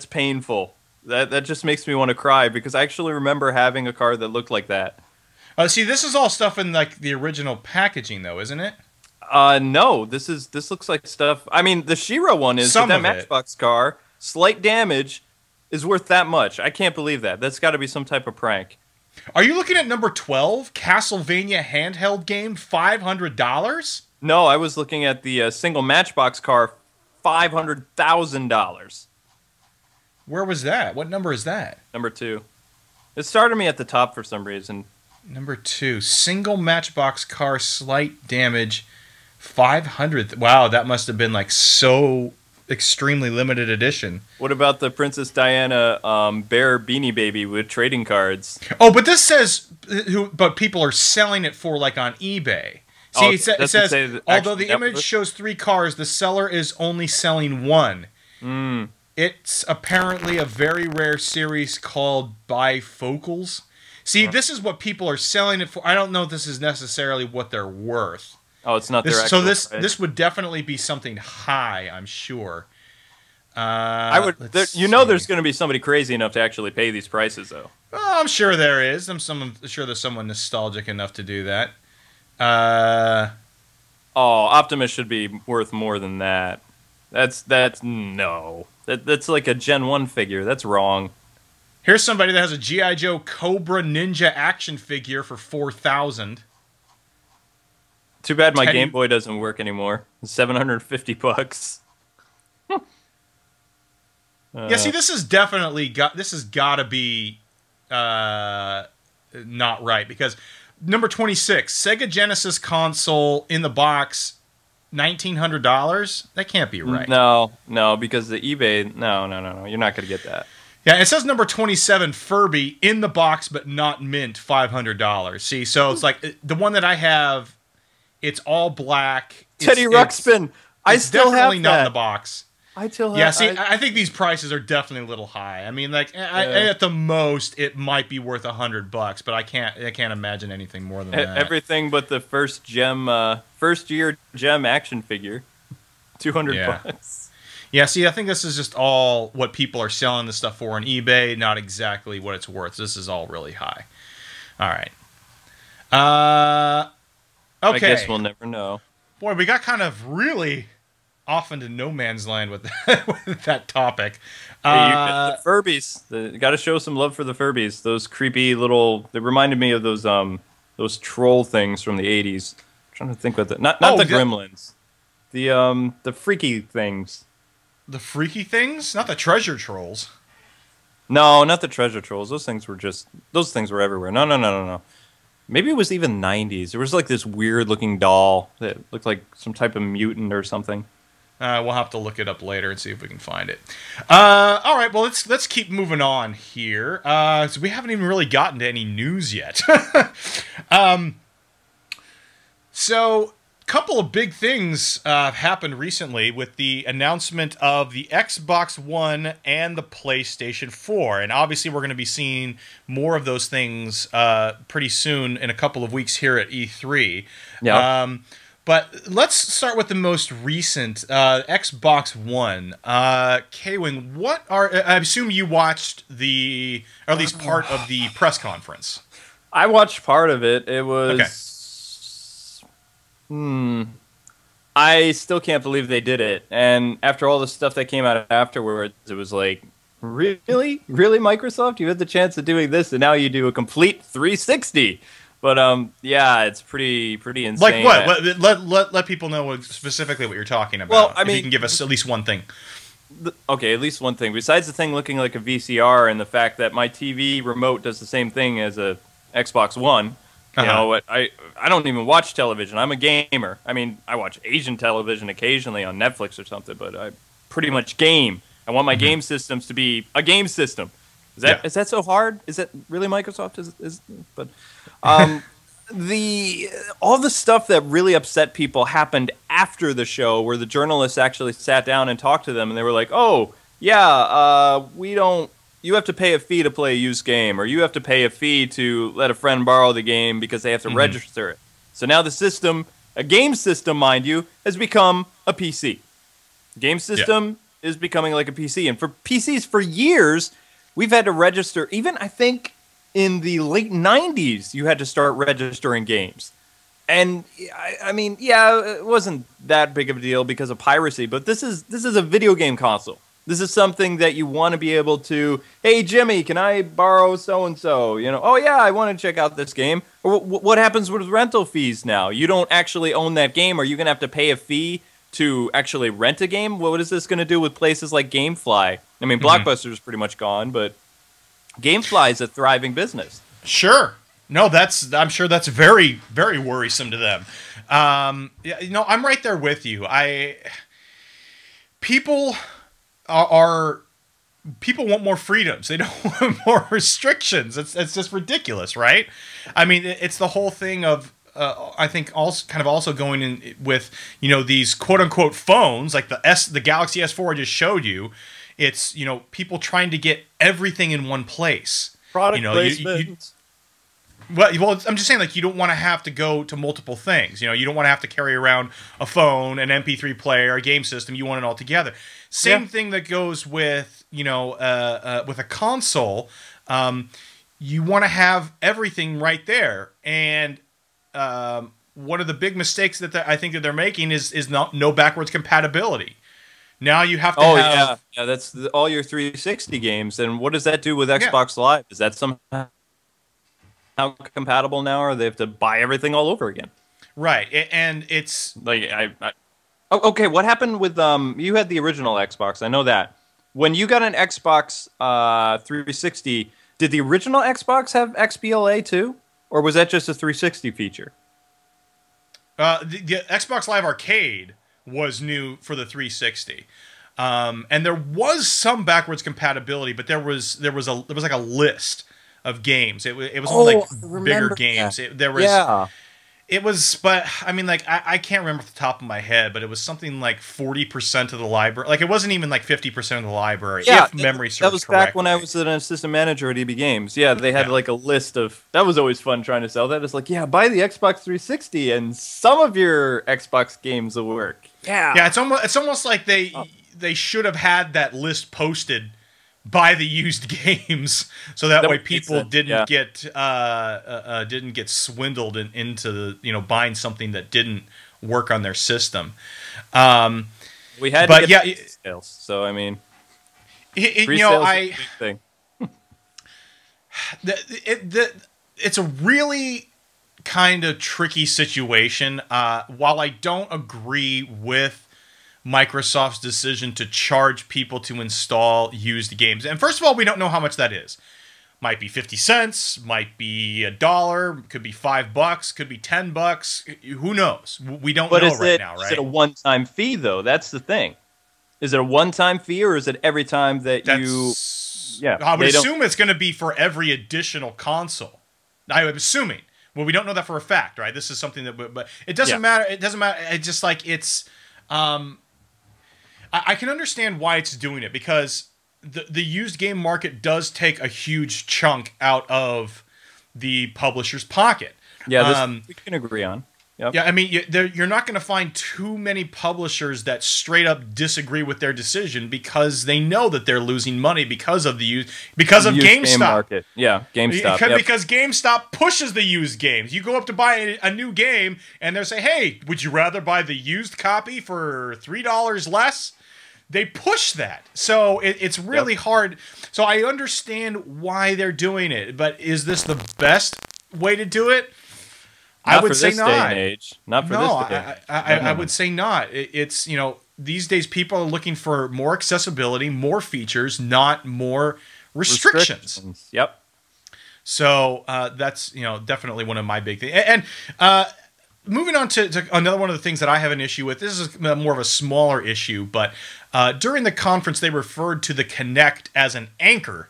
painful. That just makes me want to cry because I actually remember having a car that looked like that. See, this is all stuff in like the original packaging, though, isn't it? No. This looks like stuff. I mean, the She-Ra one is that Matchbox car. Slight damage is worth that much. I can't believe that. That's got to be some type of prank. Are you looking at number 12, Castlevania handheld game, $500? No, I was looking at the single Matchbox car, $500,000. Where was that? What number is that? Number 2. It started me at the top for some reason. Number 2, single Matchbox car, slight damage, 500. Wow, that must have been like so extremely limited edition. What about the Princess Diana bear Beanie Baby with trading cards? Oh, but this says, but people are selling it for like on eBay. See, it says, although the image shows 3 cars, the seller is only selling 1. It's apparently a very rare series called bifocals. See, this is what people are selling it for. I don't know if this is necessarily what they're worth. Oh, it's not their actual price. This would definitely be something high, I'm sure. There's going to be somebody crazy enough to actually pay these prices, though. Oh, I'm sure there is. I'm sure there's someone nostalgic enough to do that. Optimus should be worth more than that. That's like a Gen 1 figure. That's wrong. Here's somebody that has a G.I. Joe Cobra Ninja action figure for $4,000. Too bad my Game Boy doesn't work anymore. $750. Yeah, see, this is definitely this has got to be not right because number 26, Sega Genesis console in the box, $1,900. That can't be right. No, because the eBay. No. You're not going to get that. Yeah, it says number 27, Furby in the box but not mint, $500. See, so it's like the one that I have. It's all black. Teddy Ruxpin. I still have that. Not in the box. I still have. Yeah, see, I think these prices are definitely a little high. I mean, like at the most, it might be worth $100, but I can't imagine anything more than that. Everything but the first year gem action figure, $200. Yeah, see, I think this is just all what people are selling this stuff for on eBay, not exactly what it's worth. This is all really high. All right. Okay. I guess we'll never know. Boy, we got kind of really off into no man's land with that topic. The Furbies. Got to show some love for the Furbies. Those creepy little... They reminded me of those troll things from the 80s. I'm trying to think what the... Not the gremlins. The freaky things. The freaky things? Not the treasure trolls. No, not the treasure trolls. Those things were everywhere. No. Maybe it was even 90s. There was like this weird looking doll that looked like some type of mutant or something. We'll have to look it up later and see if we can find it. All right, well, let's keep moving on here. So we haven't even really gotten to any news yet. So couple of big things happened recently with the announcement of the Xbox One and the PlayStation 4. And obviously we're going to be seeing more of those things pretty soon in a couple of weeks here at E3. Yeah. But let's start with the most recent Xbox One. KWING, I assume you watched or at least part of the press conference. I watched part of it. It was... Okay. I still can't believe they did it. And after all the stuff that came out afterwards, it was like, really? Really, Microsoft? You had the chance of doing this, and now you do a complete 360. But, yeah, it's pretty insane. Like what? Let people know specifically what you're talking about. Well, I mean, if you can give us at least one thing. Okay, at least one thing. Besides the thing looking like a VCR and the fact that my TV remote does the same thing as a Xbox One. You know, I don't even watch television. I'm a gamer. I mean, I watch Asian television occasionally on Netflix or something, but I pretty much game. I want my game systems to be a game system. Is that so hard? Is that really Microsoft? But all the stuff that really upset people happened after the show, where the journalists actually sat down and talked to them, and they were like, "Oh, yeah, we don't. You have to pay a fee to play a used game, or you have to pay a fee to let a friend borrow the game because they have to register it." So now the system, a game system, mind you, has become a PC. Game system is becoming like a PC. And for PCs for years, we've had to register. Even, I think, in the late 90s, you had to start registering games. And, I mean, yeah, it wasn't that big of a deal because of piracy, but this is a video game console. This is something that you want to be able to, hey, Jimmy, can I borrow so-and-so? You know, oh, yeah, I want to check out this game. Or what happens with rental fees now? You don't actually own that game. Are you going to have to pay a fee to actually rent a game? What is this going to do with places like GameFly? I mean, Blockbuster is pretty much gone, but GameFly is a thriving business. Sure. No, I'm sure that's very, very worrisome to them. Yeah, you know, I'm right there with you. People want more freedoms. They don't want more restrictions. It's just ridiculous, right? I mean, it's the whole thing of I think also going in with, you know, these quote unquote phones like the Galaxy S4 I just showed you. It's, you know, people trying to get everything in one place. Product placement. Well, I'm just saying, like, you don't want to have to go to multiple things. You know, you don't want to have to carry around a phone, an MP3 player, a game system. You want it all together. Same thing that goes with, you know, with a console. You want to have everything right there. And one of the big mistakes that I think that they're making is no backwards compatibility. Now you have to have... yeah, that's all your 360 games. And what does that do with Xbox Live? Is that somehow compatible now, or they have to buy everything all over again? Right, and it's... like okay, what happened with you had the original Xbox, I know that. When you got an Xbox 360, did the original Xbox have XBLA too? Or was that just a 360 feature? The Xbox Live Arcade was new for the 360. And there was some backwards compatibility, but there was like a list of games. It was only like bigger games. It was, but I mean, like, I can't remember off the top of my head, but it was something like 40% of the library. Like, it wasn't even like 50% of the library, if memory serves correctly. That was back when I was an assistant manager at EB Games. Yeah, they had like a list of... That was always fun trying to sell that. It's like, yeah, buy the Xbox 360 and some of your Xbox games will work. Yeah. Yeah, it's almost like they should have had that list posted by the used games, so that way people didn't get swindled into buying something that didn't work on their system. We had, but yeah, sales. So I mean, thing. It's a really kind of tricky situation. While I don't agree with Microsoft's decision to charge people to install used games. And first of all, we don't know how much that is. Might be 50 cents, might be $1, could be $5, could be $10. Who knows? We don't know right now, right? Is it a one-time fee, though? That's the thing. Is it a one-time fee, or is it every time that you... Yeah, I would assume it's going to be for every additional console. I'm assuming. Well, we don't know that for a fact, right? This is something that... But it doesn't matter. It doesn't matter. It's just like it's... I can understand why it's doing it, because the used game market does take a huge chunk out of the publisher's pocket. Yeah, we can agree on. Yep. Yeah, I mean, you're not going to find too many publishers that straight up disagree with their decision because they know that they're losing money because of GameStop. Game market. Yeah, GameStop. Because GameStop pushes the used games. You go up to buy a new game, and they say, "Hey, would you rather buy the used copy for $3 less?" They push that, so it's really hard. So I understand why they're doing it, but is this the best way to do it? I would say not. Day and age. Not for this day. I would say not. It's these days people are looking for more accessibility, more features, not more restrictions. Yep. So that's definitely one of my big things. And moving on to another one of the things that I have an issue with. This is more of a smaller issue, but during the conference they referred to the Kinect as an anchor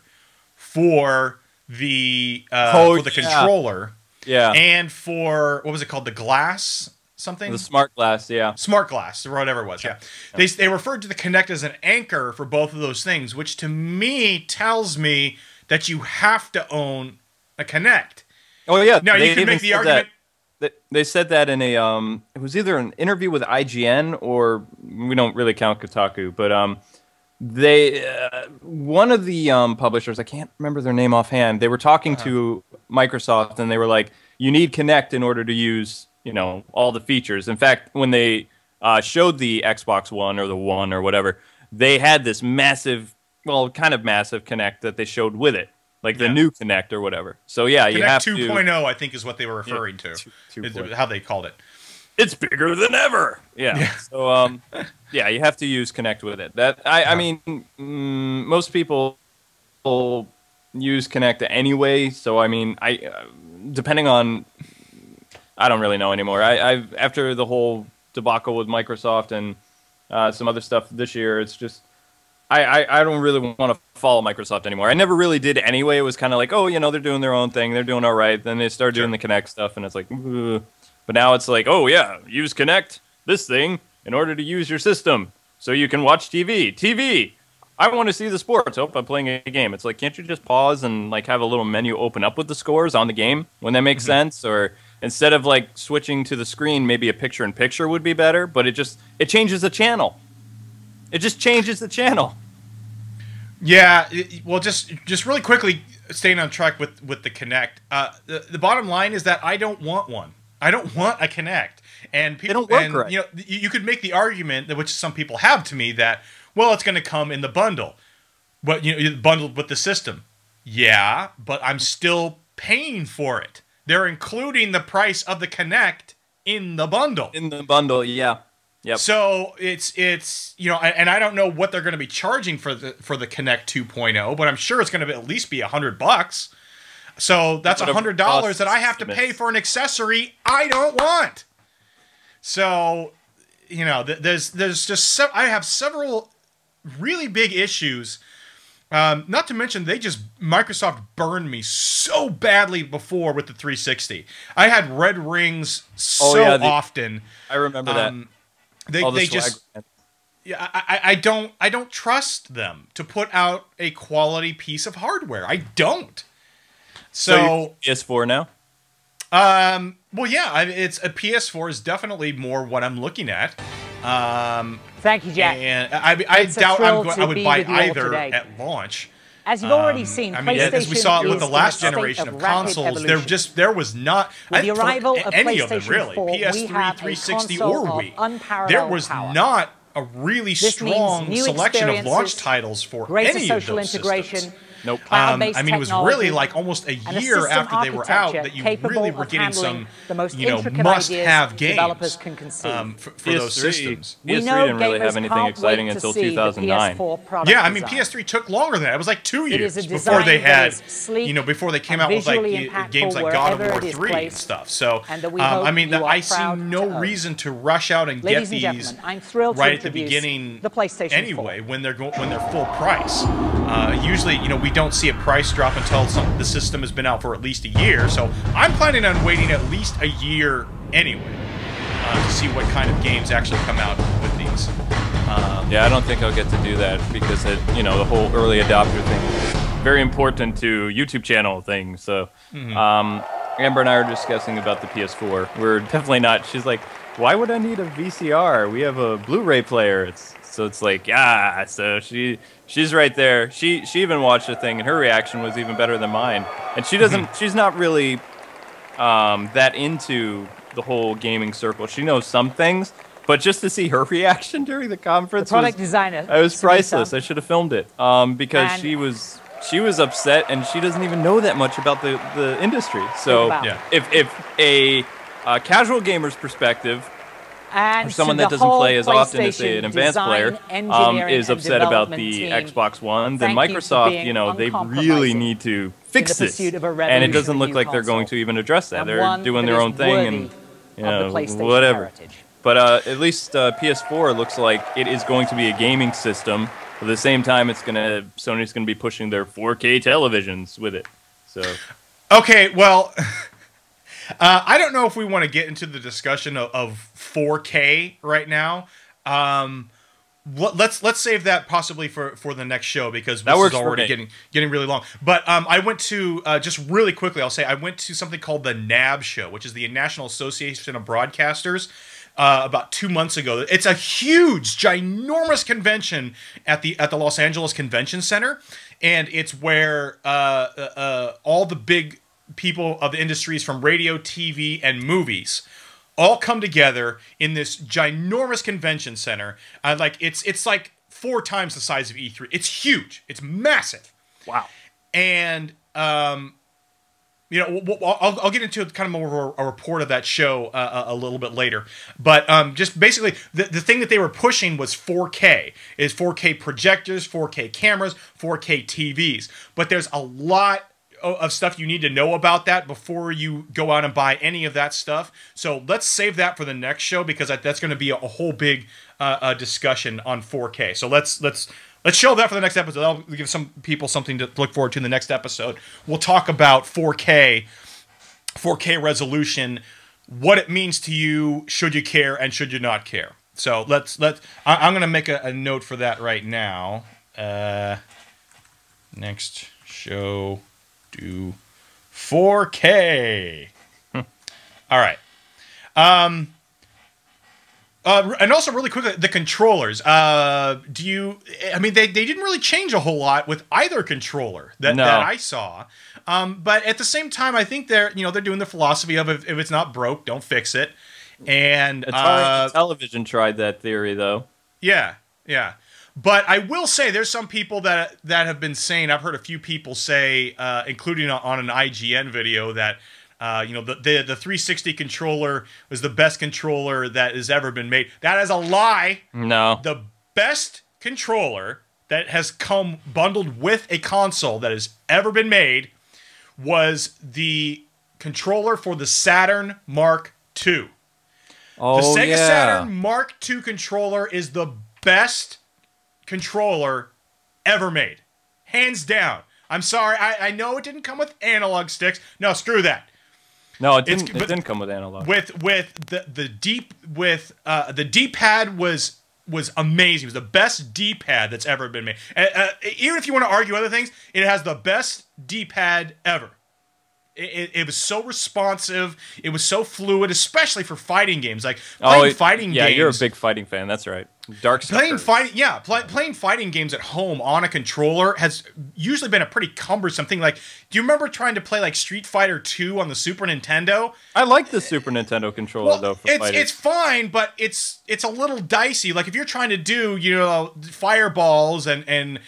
for the controller. Yeah. And for, what was it called? The glass something? The smart glass, yeah. Smart glass, or whatever it was, yeah. They referred to the Kinect as an anchor for both of those things, which to me tells me that you have to own a Kinect. Oh, yeah. Now, you can make the argument... They said that in a, it was either an interview with IGN, or we don't really count Kotaku, but one of the publishers, I can't remember their name offhand, they were talking to Microsoft, and they were like, you need Kinect in order to use, all the features. In fact, when they showed the Xbox One or the One or whatever, they had this massive, kind of massive Kinect that they showed with it, like the new Kinect or whatever. So yeah, you have Kinect 2.0, I think, is what they were referring to. How they called it. It's bigger than ever. Yeah. So yeah, you have to use Kinect with it. I mean, most people use Kinect anyway. So I mean, depending on, I don't really know anymore. After the whole debacle with Microsoft and some other stuff this year, it's just I don't really want to follow Microsoft anymore. I never really did anyway. It was kind of like, oh, they're doing their own thing. They're doing all right. Then they start doing the Kinect stuff, and it's like, ugh. But now it's like, oh yeah, use Kinect, this thing, in order to use your system, so you can watch TV. I want to see the sports. Oh, I'm playing a game. It's like, can't you just pause and have a little menu open up with the scores on the game when that makes sense? Or instead of switching to the screen, maybe a picture-in-picture would be better. But it changes the channel. It just changes the channel. Yeah. Well, just really quickly, staying on track with the Kinect. The bottom line is that I don't want one. I don't want a Kinect. And people, they don't work right. You could make the argument, which some people have to me, that, well, it's going to come in the bundle. But bundled with the system. Yeah, but I'm still paying for it. They're including the price of the Kinect in the bundle. In the bundle, yeah. Yep. So it's and I don't know what they're going to be charging for the Kinect 2.0, but I'm sure it's going to at least be $100. So that's $100 that I have to pay for an accessory I don't want. So, there's just I have several really big issues. Not to mention Microsoft burned me so badly before with the 360. I had red rings often. I remember that. They just I don't trust them to put out a quality piece of hardware. I don't. So PS4 now? Well, yeah, it's a PS4 is definitely more what I'm looking at. Thank you, Jack. And I doubt I would buy either at launch. As you've already seen, PlayStation as we saw with the last is in a generation state of of rapid consoles, evolution. there was not With the arrival of any of them PlayStation really, 4, PS3, we have a 360, console or of Wii. unparalleled There was power. not a really This strong means new selection of launch experiences, titles for greater any social of those integration, systems. Nope. cloud-based I mean, it was technology, really like almost a and year system after they were out that you capable really were of getting handling some, the most you know, intricate must-have ideas games developers can conceive. for those systems. We PS3 know didn't really have gamers anything can't exciting wait to until see the 2009. PS4 product Yeah, I mean, design. PS3 took longer than that. It was like 2 It years is a before they design that had, is sleek you know, before they came and out with like visually impactful games like God of wherever War it is 3 and placed, stuff. So, and that we I hope mean, you are I see proud no to own. reason to rush out and Ladies get and these gentlemen, I'm thrilled to right at the introduce beginning the PlayStation 4. anyway when they're full price. Usually, you know, we don't see a price drop until the system has been out for at least a year. So I'm planning on waiting at least a year anyway to see what kind of games actually come out with these. Yeah, I don't think I'll get to do that because you know, the whole early adopter thing is very important to YouTube channel thing. So, Amber and I were discussing about the PS4. We're definitely not. She's like, "Why would I need a VCR? We have a Blu-ray player." So it's like, So she's right there. She even watched the thing, and her reaction was even better than mine. And she doesn't. She's not really that into the whole gaming circle. She knows some things, but just to see her reaction during the conference, The product designer. I was priceless. Samantha. I should have filmed it because And- she was upset, and she doesn't even know that much about the industry. So Think about if a casual gamer's perspective, And or someone so that the doesn't whole play as often as say, an PlayStation advanced player design, engineering, is and upset about development the team, Xbox One, then thank you for Microsoft, being you know, they really uncompromising need to in fix the this. pursuit of a And it doesn't revolutionary look new like they're going console. to even address that. And They're one doing that their is own thing and worthy you of know, the PlayStation whatever. heritage. But at least PS4 looks like it is going to be a gaming system. At the same time, Sony's gonna be pushing their 4K televisions with it. So Okay, well, I don't know if we want to get into the discussion of 4K right now. Let's save that possibly for the next show because this is already getting really long. But I went to just really quickly. I'll say I went to something called the NAB show, which is the National Association of Broadcasters. About 2 months ago. It's a huge, ginormous convention at the Los Angeles Convention Center, and it's where all the big people of the industries from radio, TV, and movies all come together in this ginormous convention center. Like it's like 4 times the size of E3. It's huge. It's massive. wow. And you know, I'll get into kind of more of a report of that show a little bit later. But just basically, the thing that they were pushing was 4K. Is 4K projectors, 4K cameras, 4K TVs. But there's a lot of stuff you need to know about that before you go out and buy any of that stuff. So let's save that for the next show because that's going to be a whole big discussion on 4K. So let's show that for the next episode. That'll give some people something to look forward to in the next episode. We'll talk about 4K resolution, what it means to you, should you care and should you not care. So I'm going to make a note for that right now. Next show, do 4K. All right. And also, really quickly, the controllers. I mean, they didn't really change a whole lot with either controller that I saw. But at the same time, I think they're doing the philosophy of if it's not broke, don't fix it. And Television tried that theory though. Yeah. But I will say, there's some people that have been saying. I've heard a few people say, including on an IGN video, that. The 360 controller was the best controller that has ever been made. That is a lie. No. The best controller that has come bundled with a console that has ever been made was the controller for the Saturn Mark II. Oh, the Sega yeah. Saturn Mark II controller is the best controller ever made. Hands down. I'm sorry. I know it didn't come with analog sticks. No, screw that. No, it didn't come with analog. The D-pad was amazing. It was the best D-pad that's ever been made. Even if you want to argue other things, it has the best D-pad ever. It was so responsive. It was so fluid, especially for fighting games. Like playing fighting games. Yeah, you're a big fighting fan. That's right. Playing fighting games at home on a controller has usually been a pretty cumbersome thing. Like, do you remember trying to play like Street Fighter 2 on the Super Nintendo? I like the Super Nintendo controller though. For fighting. It's fine, but it's a little dicey. Like if you're trying to do fireballs and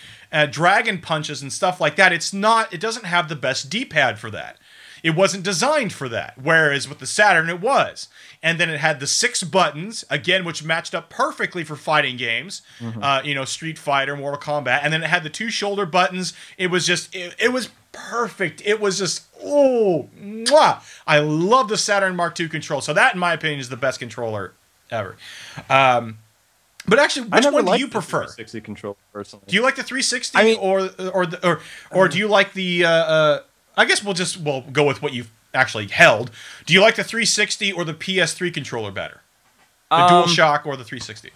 dragon punches and stuff like that, it doesn't have the best D-pad for that. It wasn't designed for that, whereas with the Saturn it was. And then it had the 6 buttons, again, which matched up perfectly for fighting games, Street Fighter, Mortal Kombat. And then it had the 2 shoulder buttons. It was just, it was perfect. It was just, mwah! I love the Saturn Mark II control. So that, in my opinion, is the best controller ever. But actually, which one do you prefer? 360 controller, personally. Do you like the 360, or do you like the? I guess we'll go with what you've actually held. Do you like the 360 or the PS3 controller better? The DualShock or the 360?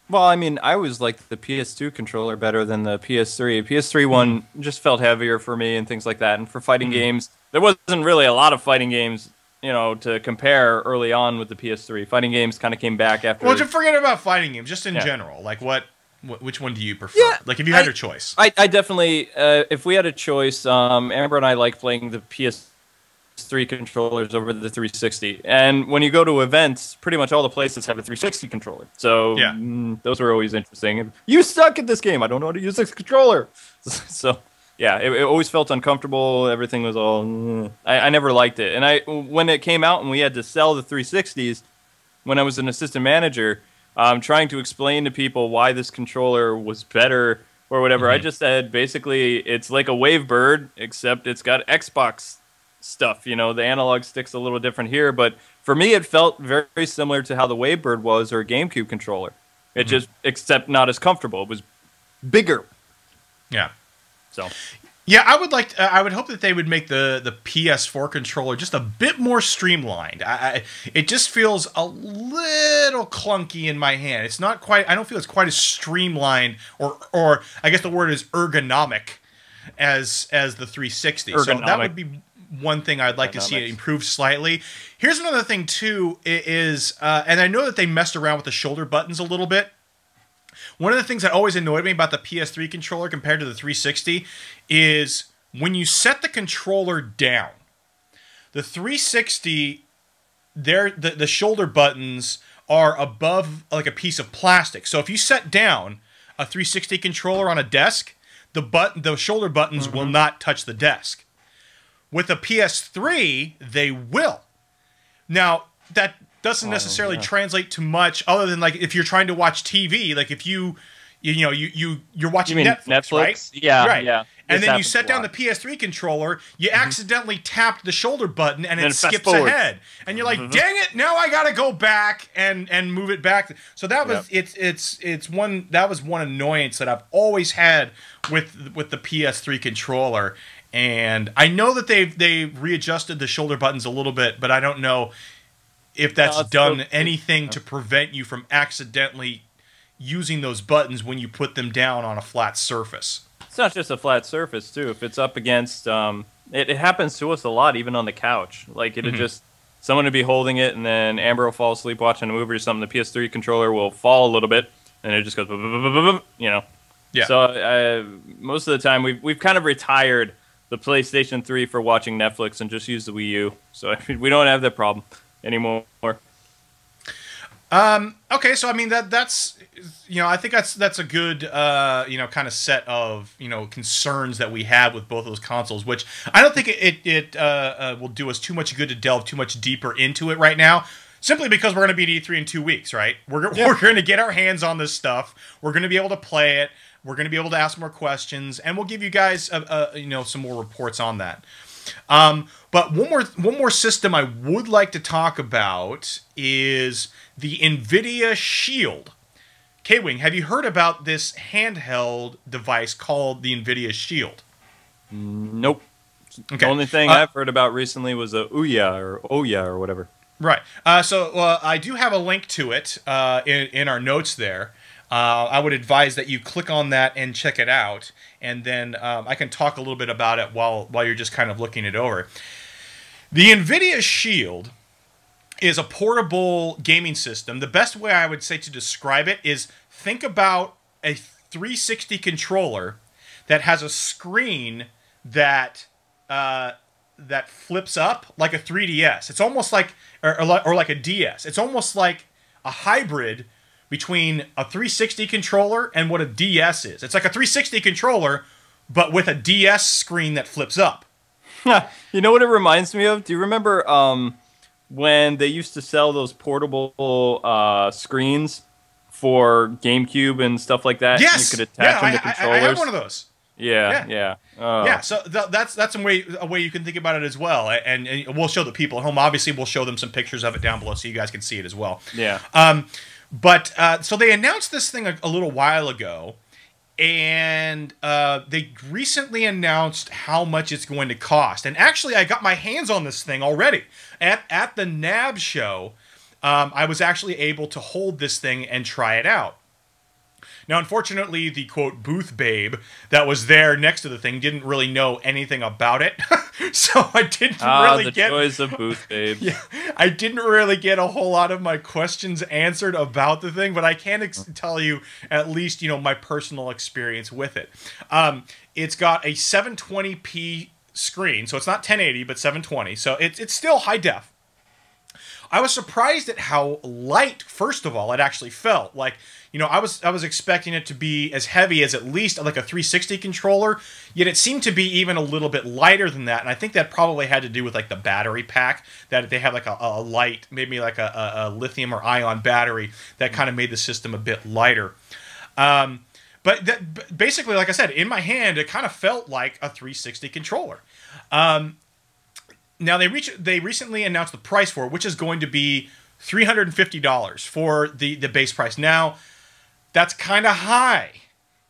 Well, I mean, I always liked the PS2 controller better than the PS3. PS3 one just felt heavier for me and things like that. And for fighting games, there wasn't really a lot of fighting games, to compare early on with the PS3. Fighting games kind of came back after. Well, just forget about fighting games, just in general. Like which one do you prefer? Yeah, like if you had your choice. I definitely, if we had a choice, Amber and I like playing the PS3 controllers over the 360. And when you go to events, pretty much all the places have a 360 controller. So those were always interesting. You suck at this game. I don't know how to use this controller. So yeah, it always felt uncomfortable. Everything was all. I never liked it. And when it came out and we had to sell the 360s, when I was an assistant manager, trying to explain to people why this controller was better or whatever, I just said basically it's like a Wavebird, except it's got Xbox stuff. The analog stick's a little different here, but for me it felt very similar to how the Wavebird was or a GameCube controller. It just, except not as comfortable. It was bigger. Yeah. So. Yeah, I would hope that they would make the PS4 controller just a bit more streamlined. It just feels a little clunky in my hand. It's not quite. I don't feel it's quite as streamlined, or I guess the word is ergonomic, as the 360. So that would be one thing I'd like to see it improve slightly. Here's another thing too is, and I know that they messed around with the shoulder buttons a little bit. One of the things that always annoyed me about the PS3 controller compared to the 360 is when you set the controller down, the 360, the shoulder buttons are above like a piece of plastic. So if you set down a 360 controller on a desk, the shoulder buttons will not touch the desk. With a PS3, they will. Now, that doesn't necessarily translate to much other than like if you're trying to watch TV, like if you're watching Netflix, right? Yeah, right. Yeah. And then you set down the PS3 controller, you accidentally tapped the shoulder button, and it skips ahead, and you're like, "Dang it! Now I got to go back and move it back." So that was that was one annoyance that I've always had with the PS3 controller, and I know that they've readjusted the shoulder buttons a little bit, but I don't know if that's done anything to prevent you from accidentally using those buttons when you put them down on a flat surface. It's not just a flat surface, too. If it's up against... it happens to us a lot, even on the couch. Like, it'll just... Someone would be holding it, and then Amber will fall asleep watching a movie or something. The PS3 controller will fall a little bit, and it just goes... Yeah. So, most of the time, we've kind of retired the PlayStation 3 for watching Netflix and just use the Wii U. So, we don't have that problem anymore. Okay, so I mean that's I think that's a good kind of set of concerns that we have with both of those consoles, which I don't think it will do us too much good to delve too much deeper into it right now, simply because we're going to be at E3 in 2 weeks, right? We're going to get our hands on this stuff. We're going to be able to play it. We're going to be able to ask more questions, and we'll give you guys some more reports on that. But one more system I would like to talk about is the Nvidia Shield. KWING, have you heard about this handheld device called the Nvidia Shield? Nope. Okay. The only thing I've heard about recently was a Ouya or whatever. Right. So I do have a link to it in our notes there. I would advise that you click on that and check it out, and then I can talk a little bit about it while you're just kind of looking it over. The Nvidia Shield is a portable gaming system. The best way I would say to describe it is think about a 360 controller that has a screen that flips up like a 3DS. It's almost like or like a DS. It's almost like a hybrid between a 360 controller and what a DS is. It's like a 360 controller, but with a DS screen that flips up. You know what it reminds me of? Do you remember when they used to sell those portable screens for GameCube and stuff like that? Yes. You could attach them to controllers. I have one of those. Yeah. Yeah, so that's a way you can think about it as well, and we'll show the people at home. Obviously, we'll show them some pictures of it down below so you guys can see it as well. Yeah. But so they announced this thing a little while ago, and they recently announced how much it's going to cost. And actually, I got my hands on this thing already at the NAB show. I was actually able to hold this thing and try it out. Now, unfortunately, the, quote, booth babe that was there next to the thing didn't really know anything about it. So I didn't really the get... joys of booth babes. Yeah, I didn't really get a whole lot of my questions answered about the thing, but I can tell you at least, my personal experience with it. It's got a 720p screen, so it's not 1080, but 720, so it's still high def. I was surprised at how light, first of all, it actually felt. Like, I was expecting it to be as heavy as at least like a 360 controller, yet it seemed to be even a little bit lighter than that. And I think that probably had to do with like the battery pack, that they have like a light, maybe like a lithium or ion battery that kind of made the system a bit lighter. But basically, like I said, in my hand, it kind of felt like a 360 controller. Now, they recently announced the price for it, which is going to be $350 for the base price. Now, that's kind of high,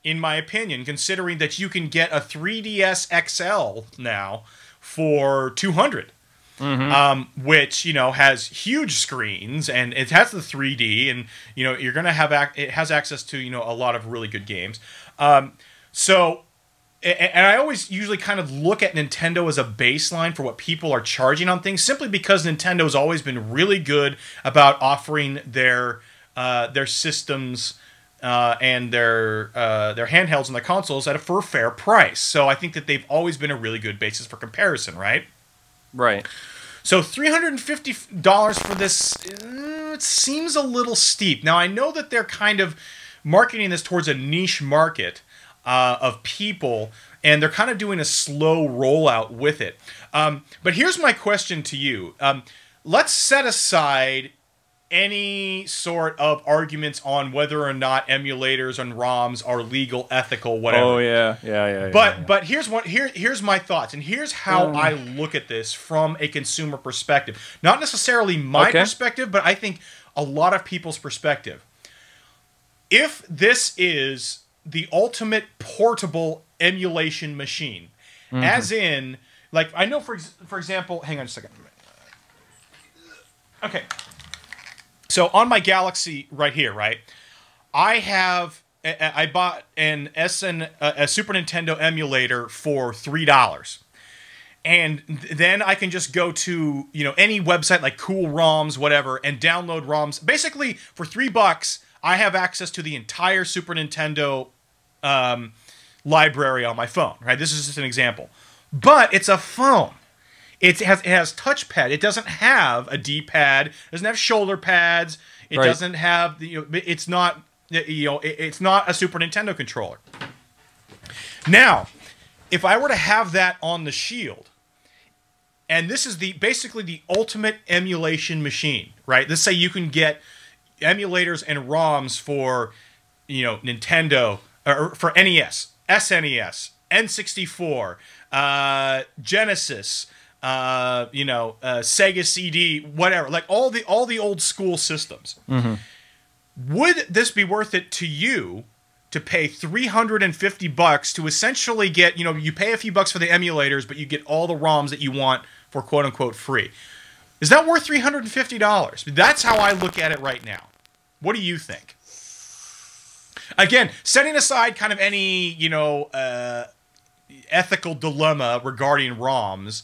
in my opinion, considering that you can get a 3DS XL now for $200. Mm-hmm. Which, has huge screens, and it has the 3D, and, you're going to have... it has access to, a lot of really good games. And I always usually kind of look at Nintendo as a baseline for what people are charging on things, simply because Nintendo has always been really good about offering their systems and their handhelds and their consoles for a fair price. So I think that they've always been a really good basis for comparison, right? Right. So $350 for this, it seems a little steep. Now, I know that they're kind of marketing this towards a niche market of people, and they're kind of doing a slow rollout with it. But here's my question to you. Let's set aside any sort of arguments on whether or not emulators and ROMs are legal, ethical, whatever. Oh, yeah. But here's my thoughts, and here's how I look at this from a consumer perspective. Not necessarily my perspective, but I think a lot of people's perspective. If this is the ultimate portable emulation machine, as in, like, I know, for example, hang on a second. Okay. So on my Galaxy right here, right, I bought a Super Nintendo emulator for $3. And then I can just go to, any website like Cool ROMs, whatever, and download ROMs. Basically, for $3, I have access to the entire Super Nintendo library on my phone, right? This is just an example. But it's a phone. It has touchpad. It doesn't have a D-pad. It doesn't have shoulder pads. It doesn't have it's not it's not a Super Nintendo controller. Now, if I were to have that on the Shield, and this is basically the ultimate emulation machine, right? Let's say you can get emulators and ROMs for Nintendo, or for NES, SNES, N64, Genesis, Sega CD, whatever, like all the old school systems. Mm-hmm. Would this be worth it to you to pay $350 to essentially get, you pay a few bucks for the emulators, but you get all the ROMs that you want for quote unquote free? Is that worth $350? That's how I look at it right now. What do you think? again, setting aside kind of any, ethical dilemma regarding ROMs,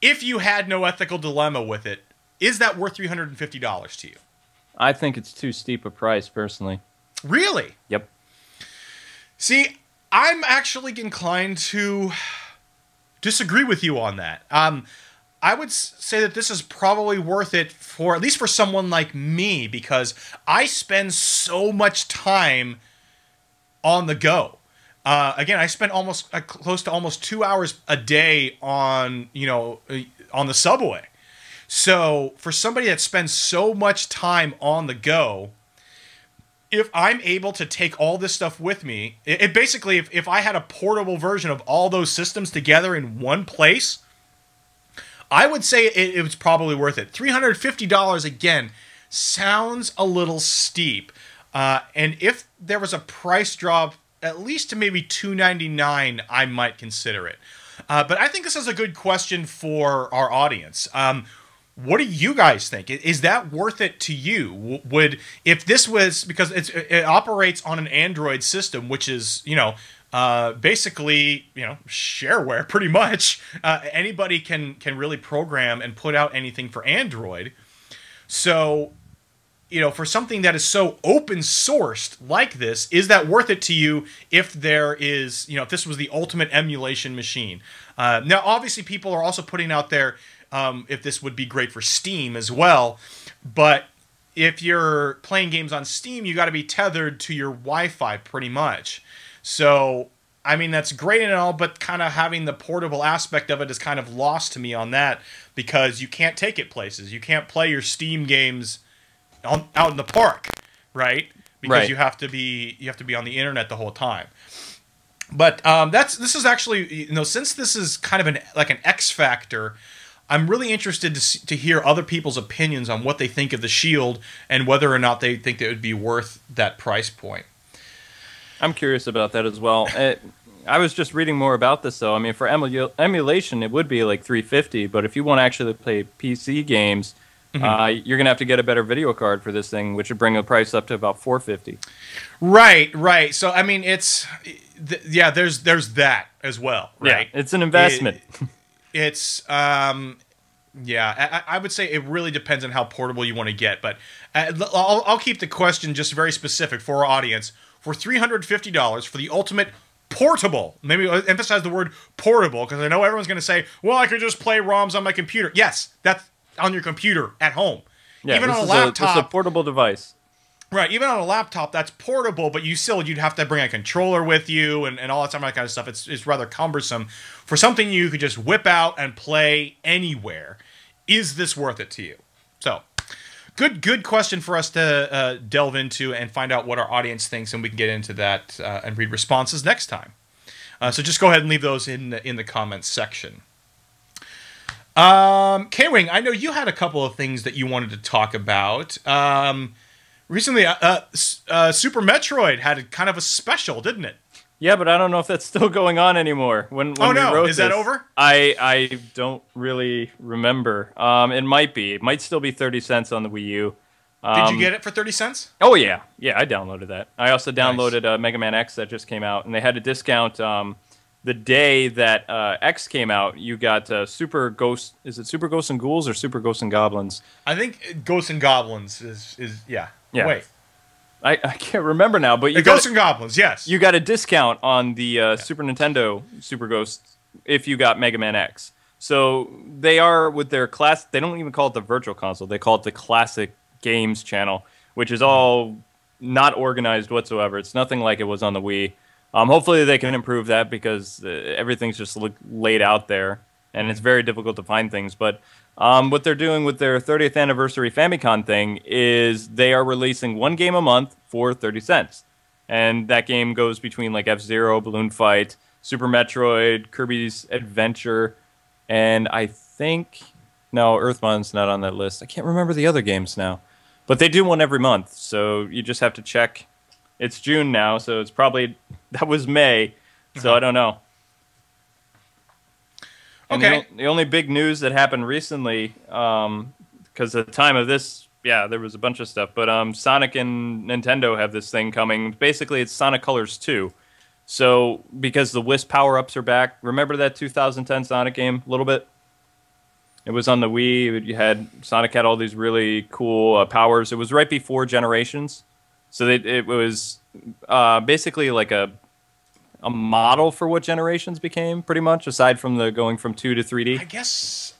if you had no ethical dilemma with it, is that worth $350 to you? I think it's too steep a price, personally. Really? Yep. See, I'm actually inclined to disagree with you on that. I would say that this is probably worth it for, at least for someone like me, because I spend so much time on the go. Again, I spend almost close to almost 2 hours a day on the subway. So for somebody that spends so much time on the go, if I'm able to take all this stuff with me, it basically, if I had a portable version of all those systems together in one place, I would say it was probably worth it. $350, again, sounds a little steep. And if there was a price drop, at least to maybe $299, I might consider it. But I think this is a good question for our audience. What do you guys think? Is that worth it to you? If this was, because it operates on an Android system, which is, basically, shareware pretty much. Anybody can really program and put out anything for Android. So, for something that is so open sourced like this, is that worth it to you if there is, if this was the ultimate emulation machine? Now, obviously, people are also putting out there if this would be great for Steam as well. But if you're playing games on Steam, you got to be tethered to your Wi-Fi pretty much. So, I mean, that's great and all, but kind of having the portable aspect of it is kind of lost to me on that, because you can't take it places. You can't play your Steam games out in the park, right? Because you have to be on the internet the whole time. But this is actually, since this is kind of an X factor, I'm really interested to hear other people's opinions on what they think of the Shield and whether or not they think that it would be worth that price point. I'm curious about that as well. I was just reading more about this, though. I mean, for emulation, it would be like $350, but if you want to actually play PC games, you're going to have to get a better video card for this thing, which would bring the price up to about $450. Right. So, I mean, there's that as well, right? Yeah, it's an investment. I would say it really depends on how portable you want to get, but I'll keep the question just very specific for our audience. For $350 for the ultimate portable, maybe emphasize the word portable, because I know everyone's going to say, well, I could just play ROMs on my computer. Yes, that's on your computer at home. Yeah, even on a laptop. It's a portable device. Right, even on a laptop, that's portable, but you'd have to bring a controller with you and all that kind of stuff. It's rather cumbersome. For something you could just whip out and play anywhere, is this worth it to you? So, good question for us to delve into and find out what our audience thinks, and we can get into that and read responses next time. So just go ahead and leave those in the comments section. KWING, I know you had a couple of things that you wanted to talk about. Recently, Super Metroid had kind of a special, didn't it? Yeah, but I don't know if that's still going on anymore. When we wrote is that over? I don't really remember. It might be. It might still be 30 cents on the Wii U. Did you get it for 30 cents? Oh, yeah. Yeah, I downloaded that. I also downloaded Mega Man X that just came out, and they had a discount the day that X came out. You got Super Ghost. Is it Super Ghosts and Ghouls or Super Ghosts and Goblins? I think Ghosts and Goblins is yeah. Wait. I can't remember now, but you Ghosts and Goblins, yes. You got a discount on the Super Nintendo Super Ghosts if you got Mega Man X. So they are with their class. They don't even call it the Virtual Console. They call it the Classic Games channel, which is all not organized whatsoever. It's nothing like it was on the Wii. Hopefully they can improve that, because everything's just laid out there, and it's very difficult to find things. But what they're doing with their 30th anniversary Famicom thing is they are releasing one game a month for 30 cents. And that game goes between like F-Zero, Balloon Fight, Super Metroid, Kirby's Adventure, and I think... No, Earthbound's not on that list. I can't remember the other games now. But they do one every month, so you just have to check. It's June now, so it's probably... That was May, so I don't know. Okay. The only big news that happened recently, because at the time of this Yeah, there was a bunch of stuff. But Sonic and Nintendo have this thing coming. Basically, it's Sonic Colors 2. So, because the Wisp power-ups are back, remember that 2010 Sonic game a little bit? It was on the Wii. Sonic had all these really cool powers. It was right before Generations. So it was basically like a model for what Generations became, pretty much, aside from the going from 2 to 3D. I guess...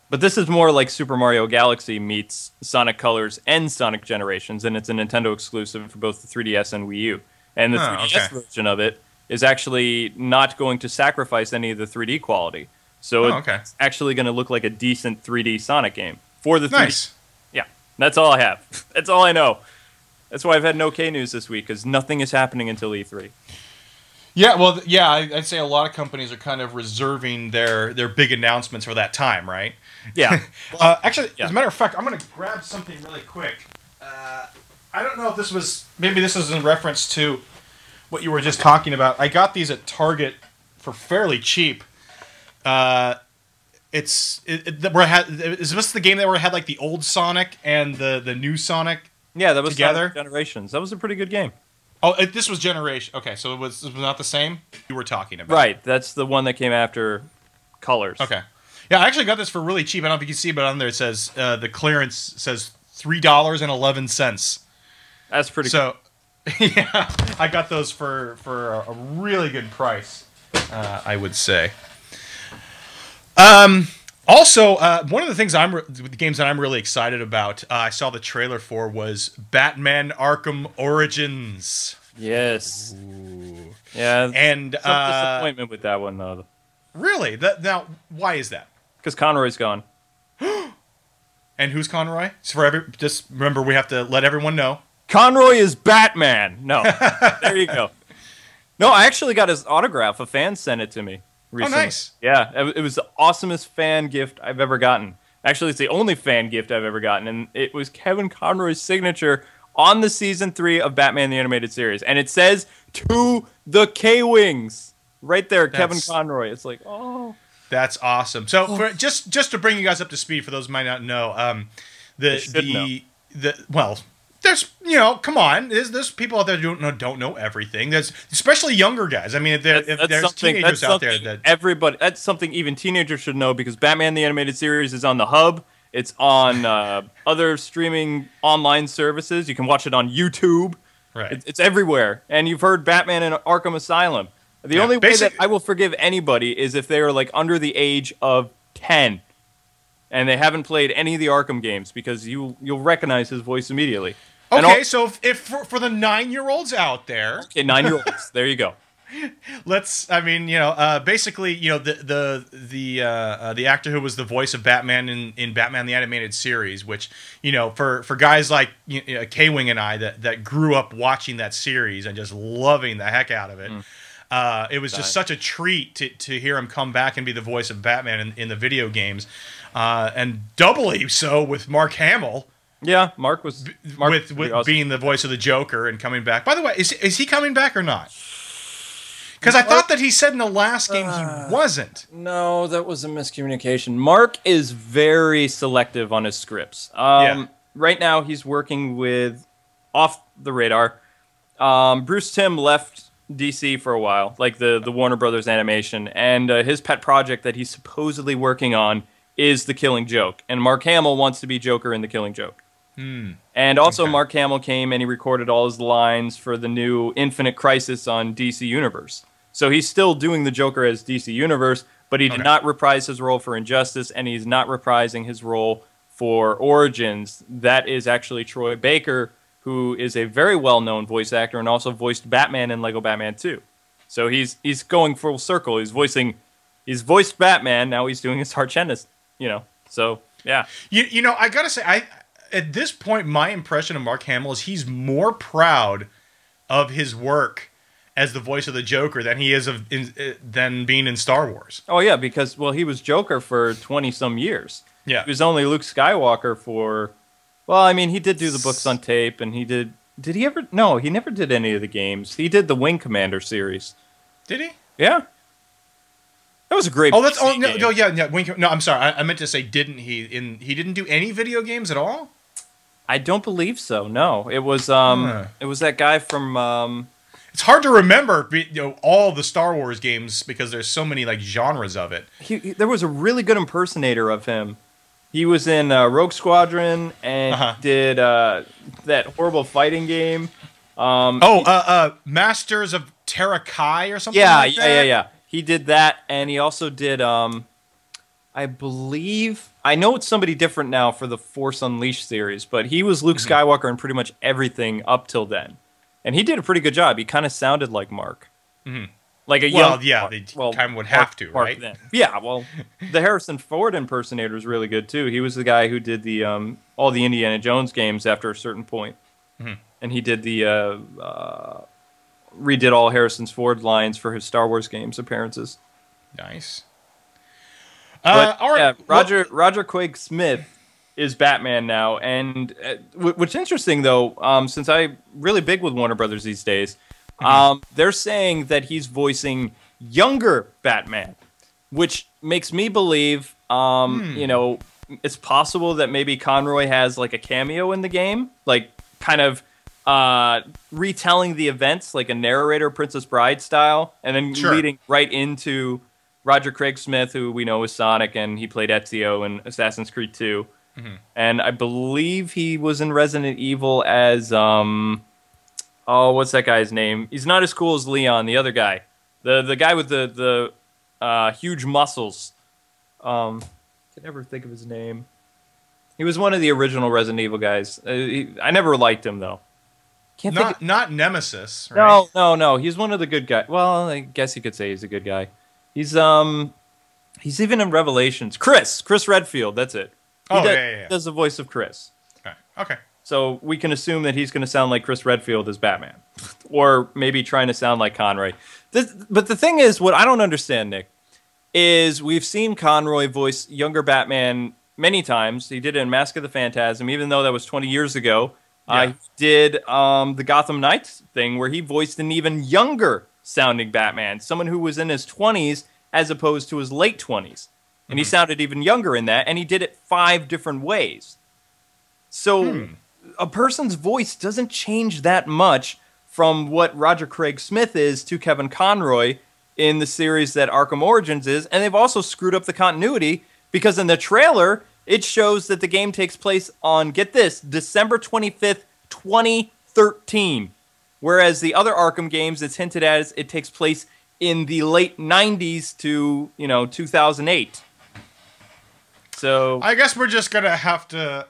But this is more like Super Mario Galaxy meets Sonic Colors and Sonic Generations, and it's a Nintendo exclusive for both the 3DS and Wii U. And the 3DS version of it is actually not going to sacrifice any of the 3D quality. So it's actually going to look like a decent 3D Sonic game for the 3D. Nice. Yeah, that's all I have. That's all I know. That's why I've had no K news this week, because nothing is happening until E3. Yeah, well, yeah, I'd say a lot of companies are kind of reserving their big announcements for that time, right? Yeah. Actually, as a matter of fact, I'm going to grab something really quick. I don't know if maybe this is in reference to what you were just talking about. I got these at Target for fairly cheap. Is this the game that had like the old Sonic and the new Sonic? Yeah, that was together. Sonic Generations. That was a pretty good game. Oh, this was Generation. Okay, so it was not the same you were talking about. Right, that's the one that came after Colors. Okay. Yeah, I actually got this for really cheap. I don't know if you can see, but on there it says the clearance says $3.11. That's pretty cool. Yeah, I got those for a really good price, I would say. Also, one of the things the games that I'm really excited about, I saw the trailer for, was Batman Arkham Origins. Yes. Ooh. Yeah. And some disappointment with that one, though. Really? Now, why is that? Because Conroy's gone. And who's Conroy? Just remember, we have to let everyone know. Conroy is Batman. No. There you go. No, I actually got his autograph. A fan sent it to me recently. Oh, nice. Yeah, it was the awesomest fan gift I've ever gotten. Actually, it's the only fan gift I've ever gotten, and it was Kevin Conroy's signature on the Season 3 of Batman the Animated Series. And it says, "To the KWINGs." Right there, Kevin Conroy. It's like, oh. That's awesome. So, just to bring you guys up to speed, for those who might not know, there's come on, there's people out there who don't know everything. There's especially younger guys. I mean, if there's teenagers out there that's something even teenagers should know, because Batman the Animated Series is on the Hub. It's on other streaming online services. You can watch it on YouTube. Right. It's everywhere. And you've heard Batman in Arkham Asylum. The only way that I will forgive anybody is if they are like under the age of 10 and they haven't played any of the Arkham games, because you'll recognize his voice immediately. Okay, so if for the 9-year-olds out there, 9-year-olds, there you go. Basically, the actor who was the voice of Batman in Batman the Animated Series, which, for guys like KWING and I that grew up watching that series and just loving the heck out of it. It was just such a treat to hear him come back and be the voice of Batman in the video games, and doubly so with Mark Hamill. Yeah, Mark with awesome. Being the voice of the Joker and coming back. By the way, is he coming back or not? Because I thought that he said in the last game he wasn't. No, that was a miscommunication. Mark is very selective on his scripts. Right now, he's working with, off the radar, Bruce Timm left DC for a while, like the Warner Brothers animation, and his pet project that he's supposedly working on is The Killing Joke, and Mark Hamill wants to be Joker in The Killing Joke. And also Mark Hamill came and he recorded all his lines for the new Infinite Crisis on DC Universe. So he's still doing the Joker as DC Universe, but he did not reprise his role for Injustice, and he's not reprising his role for Origins. That is actually Troy Baker, who is a very well-known voice actor and also voiced Batman in Lego Batman 2. So he's going full circle. He's voiced Batman, now he's doing his Arch Ennis, So, yeah. I gotta say, at this point, my impression of Mark Hamill is he's more proud of his work as the voice of the Joker than he is than being in Star Wars. Oh, yeah, because, he was Joker for 20-some years. Yeah. He was only Luke Skywalker for... Well, he did do the books on tape, and he did... Did he ever... No, he never did any of the games. He did the Wing Commander series. Did he? Yeah. That was a great. Oh, that's PC no, game. no, yeah, yeah. No, I'm sorry. I meant to say, didn't he? He didn't do any video games at all. I don't believe so. No, it was it was that guy from. It's hard to remember, all the Star Wars games because there's so many like genres of it. There was a really good impersonator of him. He was in Rogue Squadron and did that horrible fighing game. Masters of Terrakai or something like that? Yeah. He did that, and he also did, I believe, I know it's somebody different now for the Force Unleashed series, but he was Luke Skywalker in pretty much everything up till then. And he did a pretty good job. He kind of sounded like Mark. Like a young Mark. They kind of would have to, right? Then. Yeah, well, the Harrison Ford impersonator is really good, too. He was the guy who did the all the Indiana Jones games after a certain point. And he did the... redid all Harrison Ford lines for his Star Wars games appearances. Nice. But, all right. Yeah, Roger Craig Smith is Batman now, and what's interesting though, since I'm really big with Warner Brothers these days, they're saying that he's voicing younger Batman, which makes me believe, you know, it's possible that maybe Conroy has like a cameo in the game, like kind of. Retelling the events like a narrator, Princess Bride style, and then leading right into Roger Craig Smith, who we know is Sonic, and he played Ezio in Assassin's Creed 2. And I believe he was in Resident Evil as, what's that guy's name? He's not as cool as Leon, the other guy. The guy with the huge muscles. I can never think of his name. He was one of the original Resident Evil guys. I never liked him, though. Not Nemesis, right? No. He's one of the good guys. Well, I guess you could say he's a good guy. He's even in Revelations. Chris Redfield, that's it. He does the voice of Chris. Okay. So we can assume that he's going to sound like Chris Redfield as Batman. Or maybe trying to sound like Conroy. But the thing is, what I don't understand, Nick, is we've seen Conroy voice younger Batman many times. He did it in Mask of the Phantasm, even though that was 20 years ago. I did the Gotham Knights thing where he voiced an even younger sounding Batman, someone who was in his 20s as opposed to his late 20s. And he sounded even younger in that, and he did it 5 different ways. So a person's voice doesn't change that much from what Roger Craig Smith is to Kevin Conroy in the series that Arkham Origins is, and they've also screwed up the continuity because in the trailer... it shows that the game takes place on, get this, December 25th, 2013. Whereas the other Arkham games, it's hinted at as it takes place in the late 90s to, 2008. So I guess we're just going to have to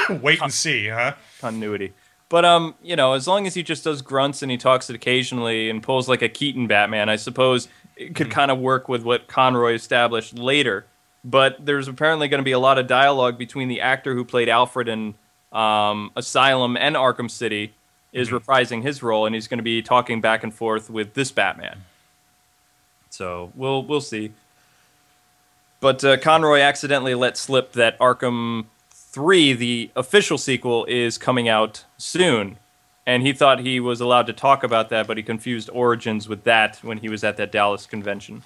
wait and see, huh? Continuity. But, as long as he just does grunts and he talks it occasionally and pulls like a Keaton Batman, I suppose it could kind of work with what Conroy established later. But there's apparently going to be a lot of dialogue between the actor who played Alfred in Asylum and Arkham City is reprising his role, and he's going to be talking back and forth with this Batman. So we'll see. But Conroy accidentally let slip that Arkham 3, the official sequel, is coming out soon. And he thought he was allowed to talk about that, but he confused Origins with that when he was at that Dallas convention.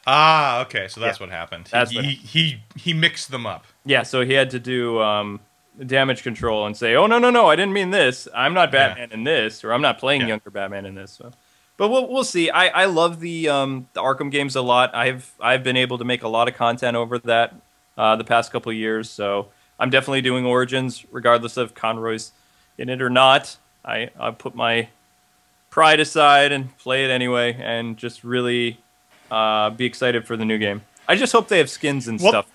Ah, okay, so that's what happened. He mixed them up. Yeah, so he had to do damage control and say, "Oh no, I didn't mean this. I'm not Batman in this, or I'm not playing younger Batman in this." So. But we'll see. I love the Arkham games a lot. I've been able to make a lot of content over that the past couple of years. So I'm definitely doing Origins, regardless of Conroy's in it or not. I put my pride aside and play it anyway, and just really. Be excited for the new game. I just hope they have skins and stuff.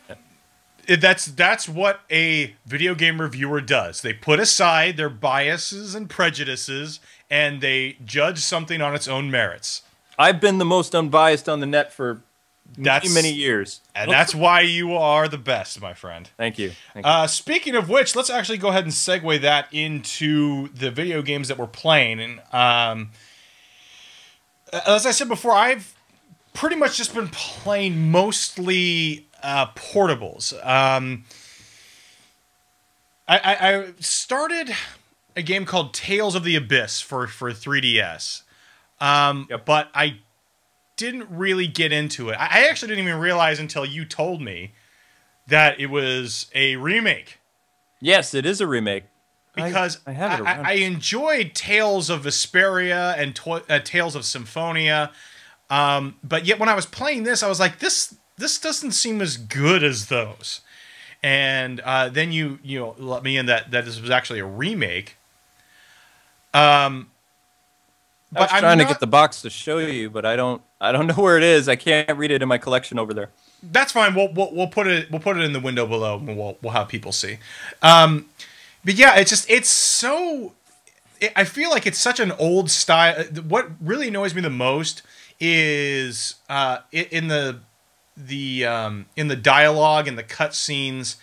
That's what a video game reviewer does. They put aside their biases and prejudices, and they judge something on its own merits. I've been the most unbiased on the net for many years. And that's why you are the best, my friend. Thank you. Speaking of which, let's actually go ahead and segue that into the video games that we're playing. And as I said before, I've pretty much just been playing mostly portables. I started a game called Tales of the Abyss for 3DS, but I didn't really get into it. I actually didn't even realize until you told me that it was a remake. Yes, it is a remake. Because I enjoyed Tales of Vesperia and Tales of Symphonia, but yet when I was playing this, I was like, this doesn't seem as good as those. And then you let me in that this was actually a remake. I was trying to get the box to show you, but I don't know where it is. I can't read it in my collection over there. That's fine. We'll put it in the window below, and we'll have people see. But yeah, it's so. I feel like it's such an old style. What really annoys me the most is in the dialogue and the cutscenes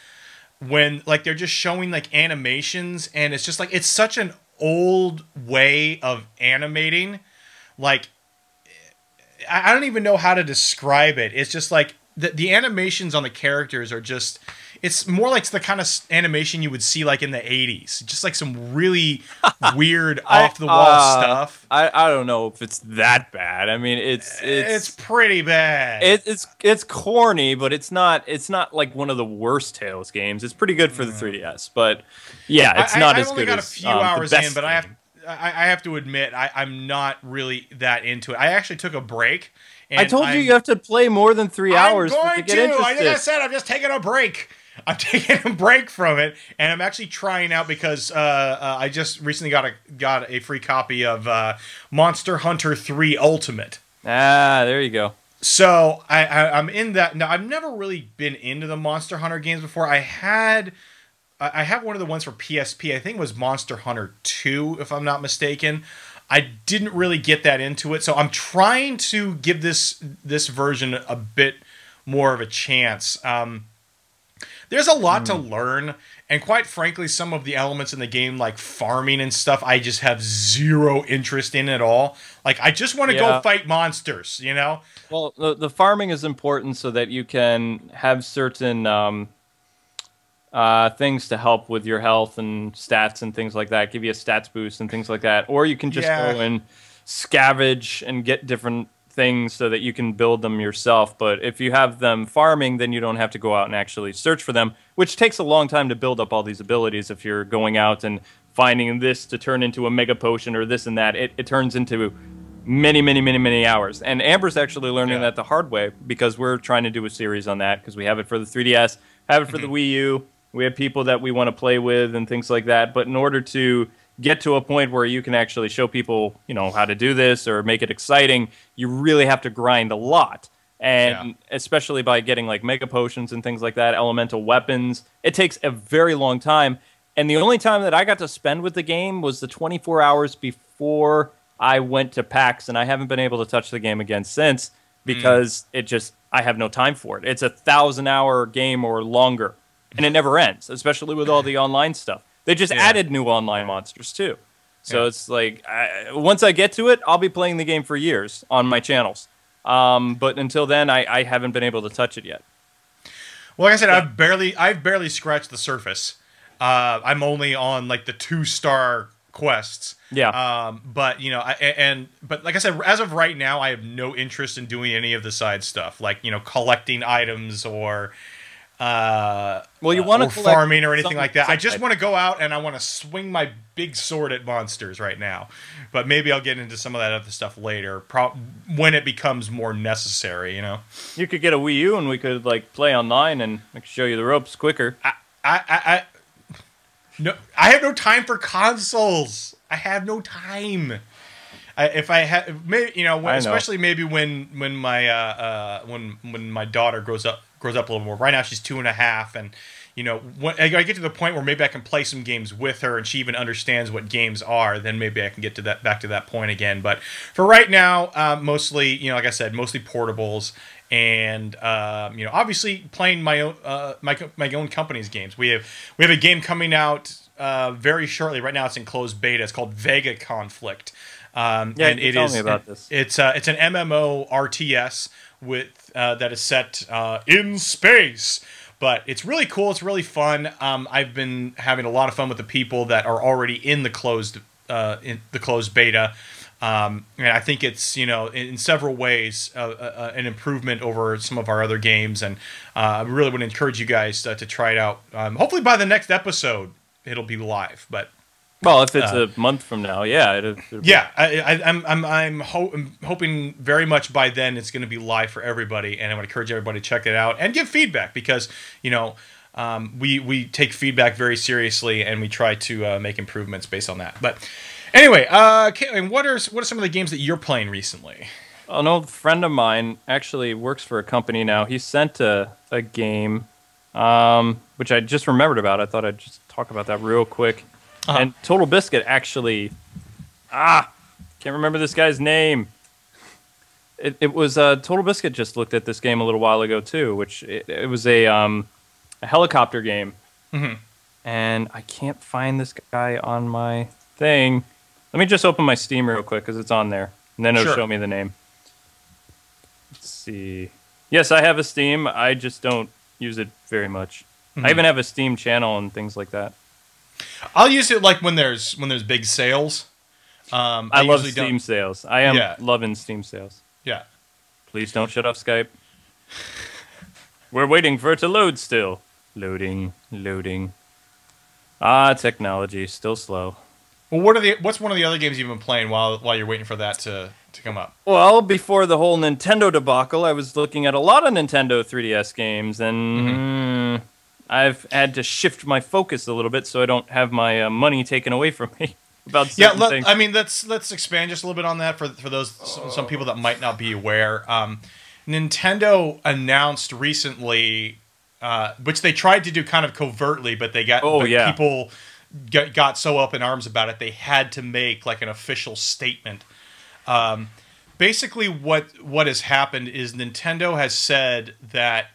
when like they're just showing like animations, and it's just like it's such an old way of animating. Like I don't even know how to describe it. It's just like the animations on the characters are just. It's more like the kind of animation you would see like in the 80s. Just like some really weird off-the-wall stuff. I don't know if it's that bad. I mean, it's pretty bad. It's corny, but it's not like one of the worst Tales games. It's pretty good for the 3DS, but yeah, it's not as good as I've only got a few hours in, but I have to admit I'm not really that into it. I actually took a break. I told you have to play more than 3 hours to get interested. Like I said, I'm just taking a break. I'm taking a break from it, and I'm actually trying out because I just recently got a free copy of Monster Hunter 3 Ultimate. Ah, there you go. So I'm in that now. I've never really been into the Monster Hunter games before. I have one of the ones for PSP. I think it was Monster Hunter 2, if I'm not mistaken. I didn't really get that into it, so I'm trying to give this version a bit more of a chance. There's a lot to learn, and quite frankly, some of the elements in the game, like farming and stuff, I just have zero interest in at all. Like, I just want to go fight monsters, you know? Well, the farming is important so that you can have certain things to help with your health and stats and things like that, give you a stats boost and things like that. Or you can just go and scavenge and get different things so that you can build them yourself. But if you have them farming, then you don't have to go out and actually search for them, which takes a long time to build up all these abilities. If you're going out and finding this to turn into a mega potion or this and that, it turns into many hours. And Amber's actually learning that the hard way, because we're trying to do a series on that, because we have it for the 3DS, have it for the Wii U. We have people that we want to play with and things like that. But in order to get to a point where you can actually show people, how to do this or make it exciting, you really have to grind a lot. And especially by getting like mega potions and things like that, elemental weapons, it takes a very long time. And the only time that I got to spend with the game was the 24 hours before I went to PAX, and I haven't been able to touch the game again since, because I have no time for it. It's a 1,000-hour game or longer, and it never ends, especially with all the online stuff. They just added new online monsters, too. So it's like, once I get to it, I'll be playing the game for years on my channels. But until then, I haven't been able to touch it yet. Well, like I said, I've barely scratched the surface. I'm only on, like, the 2-star quests. Yeah. But, but like I said, as of right now, I have no interest in doing any of the side stuff. Like, collecting items or... well, you want to farming or anything like that. I just want to go out and I want to swing my big sword at monsters right now. But maybe I'll get into some of that other stuff later, when it becomes more necessary. You could get a Wii U and we could like play online and I could show you the ropes quicker. No, I have no time for consoles. I have no time. If I have, maybe, especially maybe when my daughter grows up a little more. Right now she's 2.5, and when I get to the point where maybe I can play some games with her, and she even understands what games are, then maybe I can get to back to that point again. But for right now, mostly, like I said, mostly portables, and obviously playing my own company's games. We have a game coming out very shortly. Right now it's in closed beta. It's called Vega Conflict. And it tell me about this. It's an MMO RTS with that is set in space, but it's really cool. It's really fun. I've been having a lot of fun with the people that are already in the closed beta. And I think it's, in several ways an improvement over some of our other games, and I really would encourage you guys to try it out. Hopefully by the next episode it'll be live, but well, if it's a month from now, yeah, yeah, I'm hoping very much by then it's going to be live for everybody, and I would encourage everybody to check it out and give feedback, because we take feedback very seriously, and we try to make improvements based on that. But anyway, Caitlin, what are some of the games that you're playing recently? An old friend of mine actually works for a company now. He sent a game, which I just remembered about. I thought I'd just talk about that real quick. And Total Biscuit actually, can't remember this guy's name. It was Total Biscuit just looked at this game a little while ago too, which it was a helicopter game. Mm-hmm. And I can't find this guy on my thing. Let me just open my Steam real quick because it's on there, and then it'll show me the name. Let's see. Yes, I have a Steam. I just don't use it very much. Mm-hmm. I even have a Steam channel and things like that. I'll use it like when there's big sales. I love Steam sales. I am loving Steam sales. Yeah. Please don't shut off Skype. We're waiting for it to load still. Loading. Technology still slow. Well, what's one of the other games you've been playing while you're waiting for that to come up? Well, before the whole Nintendo debacle, I was looking at a lot of Nintendo 3DS games, and I've had to shift my focus a little bit so I don't have my money taken away from me about certain things. I mean, let's expand just a little bit on that for those some people that might not be aware. Nintendo announced recently, which they tried to do kind of covertly, but they got people got so up in arms about it, they had to make like an official statement. Basically, what has happened is Nintendo has said that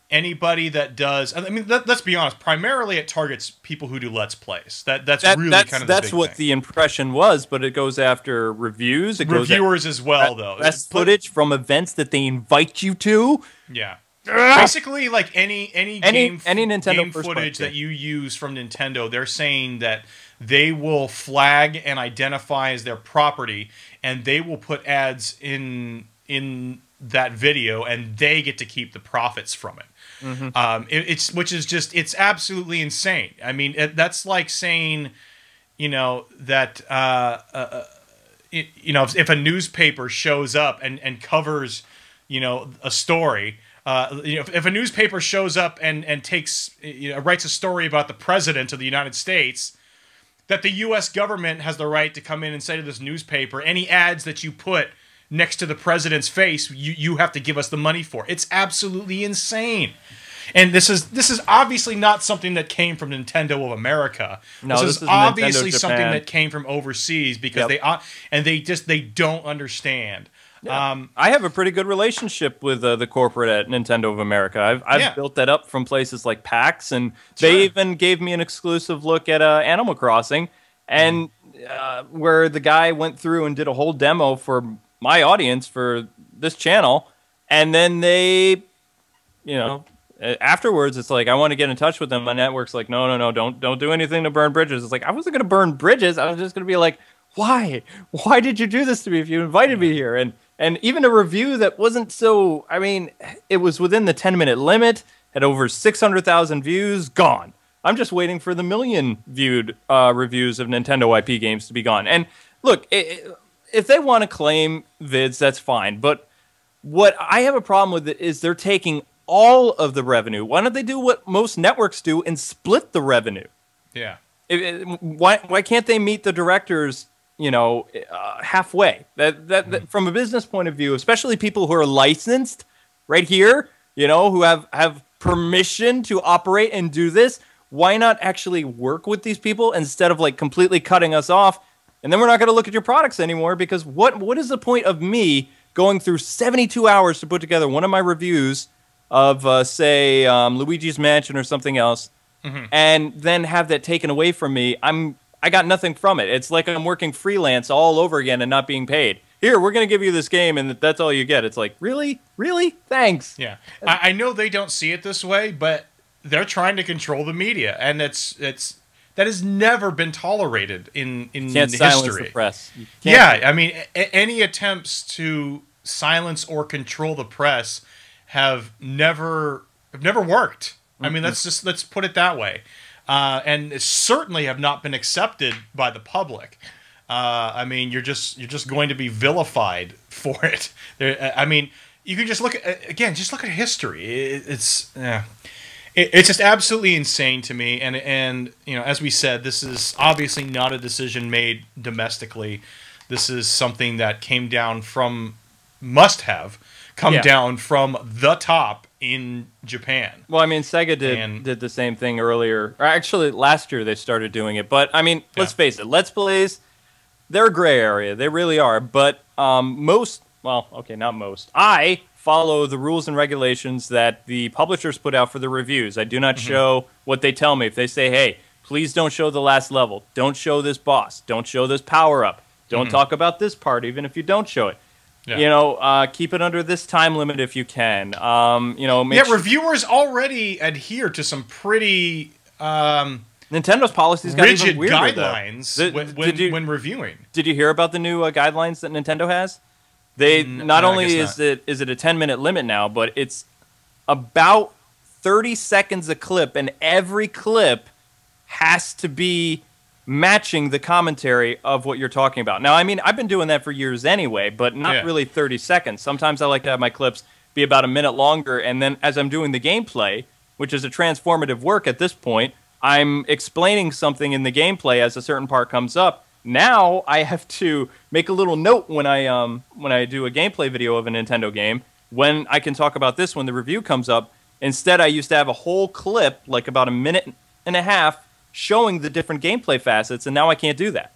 anybody that does, I mean, let's be honest, primarily it targets people who do Let's Plays. That's really kind of the big what thing. The impression was, but it goes after reviews. Reviewers as well, though. Best footage from events that they invite you to. Yeah. Basically, like any Nintendo game footage that you use from Nintendo, they're saying that they will flag and identify as their property, and they will put ads in that video, and they get to keep the profits from it. Mm-hmm. It's absolutely insane. I mean, that's like saying, that if a newspaper shows up and covers, a story. If a newspaper shows up and takes, writes a story about the president of the United States, that the U.S. government has the right to come in and say to this newspaper, any ads that you put next to the president's face, you have to give us the money for. It's absolutely insane. And this is obviously not something that came from Nintendo of America. No, this is obviously something that came from overseas, because they don't understand. Yeah. I have a pretty good relationship with the corporate at Nintendo of America. I've built that up from places like PAX, and they even gave me an exclusive look at Animal Crossing, and where the guy went through and did a whole demo for my audience for this channel, and then they, afterwards it's like, I want to get in touch with them. My network's like, no, don't do anything to burn bridges. It's like, I wasn't going to burn bridges. I was just going to be like, why did you do this to me if you invited me here? And even a review that wasn't so, I mean, it was within the 10-minute limit, had over 600,000 views, gone. I'm just waiting for the million-viewed reviews of Nintendo IP games to be gone. And look, if they want to claim vids, that's fine. But what I have a problem with it is they're taking all of the revenue. Why don't they do what most networks do and split the revenue? Yeah. Why can't they meet the directors, halfway? That from a business point of view, especially people who are licensed right here, who have permission to operate and do this, why not actually work with these people instead of like completely cutting us off? And then we're not going to look at your products anymore, because what is the point of me going through 72 hours to put together one of my reviews of, say, Luigi's Mansion or something else, and then have that taken away from me? I got nothing from it. It's like I'm working freelance all over again and not being paid. Here, we're going to give you this game, and that's all you get. It's like, really? Thanks. Yeah. I know they don't see it this way, but they're trying to control the media, and that has never been tolerated in Can't silence history. the press. Yeah, I mean, any attempts to silence or control the press have never worked. I mean, let's put it that way, and certainly have not been accepted by the public. I mean, you're just going to be vilified for it. I mean, you can just look at history. It's just absolutely insane to me. And you know, as we said, this is obviously not a decision made domestically. This is something that came down from down from the top in Japan. Well, I mean, Sega did the same thing earlier. Or actually, last year they started doing it. But I mean, let's face it, Let's Plays, they're a gray area. They really are. But not most. I follow the rules and regulations that the publishers put out for the reviews. I do not show what they tell me. If they say, hey, please don't show the last level. Don't show this boss. Don't show this power-up. Don't talk about this part, even if you don't show it. Yeah. You know, keep it under this time limit if you can. You know, reviewers already adhere to some pretty Nintendo policies got rigid even weirder, guidelines when reviewing. Did you hear about the new guidelines that Nintendo has? They not only is it a 10-minute limit now, but it's about 30 seconds a clip, and every clip has to be matching the commentary of what you're talking about. Now, I mean, I've been doing that for years anyway, but not really 30 seconds. Sometimes I like to have my clips be about a minute longer, and then as I'm doing the gameplay, which is a transformative work at this point, I'm explaining something in the gameplay as a certain part comes up. Now I have to make a little note when I do a gameplay video of a Nintendo game, when I can talk about this when the review comes up. Instead, I used to have a whole clip, like about a minute and a half, showing the different gameplay facets, and now I can't do that.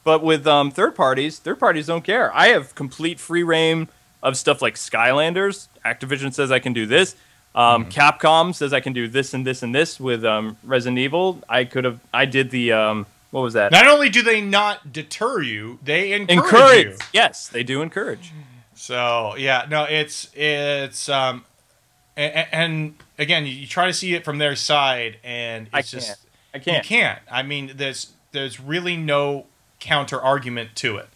But with third parties don't care. I have complete free reign of stuff like Skylanders. Activision says I can do this. Capcom says I can do this and this and this with Resident Evil. I did the what was that? Not only do they not deter you, they encourage you. Yes, they do encourage. So yeah, no, it's and again, you try to see it from their side, and it's I can't. You can't. I mean, there's really no counter argument to it,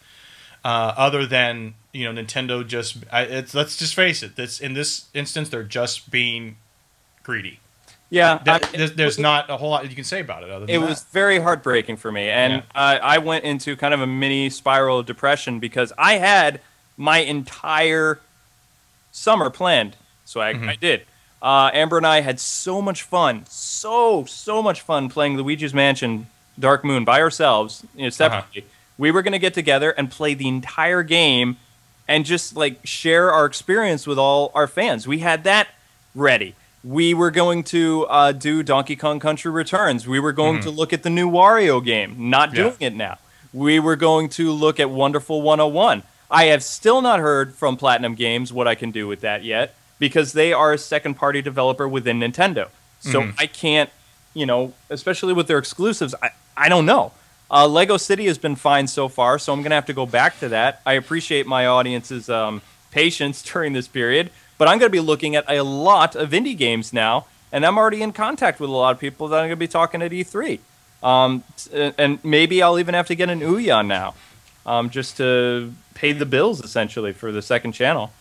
other than, you know, Nintendo just. Let's just face it. In this instance, they're just being greedy. Yeah, there's not a whole lot you can say about it. Other than it was very heartbreaking for me, and I went into kind of a mini spiral of depression because I had my entire summer planned. So I did. Amber and I had so much fun, so much fun playing Luigi's Mansion Dark Moon by ourselves, you know, separately. We were going to get together and play the entire game and just like share our experience with all our fans. We had that ready. We were going to do Donkey Kong Country Returns. We were going to look at the new Wario game. Not doing it now. We were going to look at Wonderful 101. I have still not heard from Platinum Games what I can do with that yet, because they are a second-party developer within Nintendo. So I can't, you know, especially with their exclusives, I don't know. Lego City has been fine so far, so I'm going to have to go back to that. I appreciate my audience's patience during this period, but I'm going to be looking at a lot of indie games now, and I'm already in contact with a lot of people that I'm going to be talking at E3. And maybe I'll even have to get an Ouya now, just to pay the bills, essentially, for the second channel.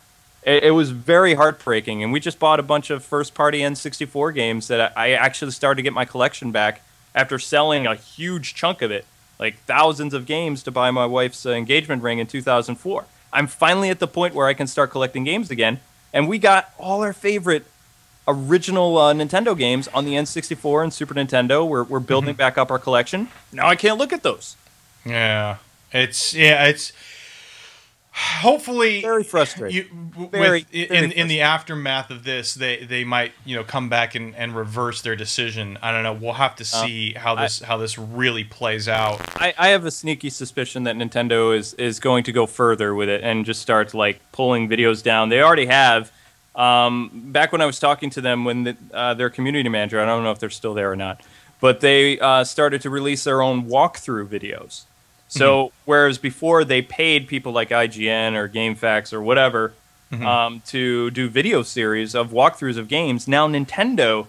It was very heartbreaking, and we just bought a bunch of first-party N64 games that I actually started to get my collection back after selling a huge chunk of it, like thousands of games to buy my wife's engagement ring in 2004. I'm finally at the point where I can start collecting games again, and we got all our favorite original Nintendo games on the N64 and Super Nintendo. We're building back up our collection. Now I can't look at those. Yeah, it's hopefully very frustrating. In the aftermath of this, they might, you know, come back and reverse their decision. I don't know. We'll have to see how this really plays out. I have a sneaky suspicion that Nintendo is going to go further with it and just start like pulling videos down. They already have. Back when I was talking to them, when their community manager, I don't know if they're still there or not, but they started to release their own walkthrough videos. So whereas before they paid people like IGN or GameFAQs or whatever to do video series of walkthroughs of games, now Nintendo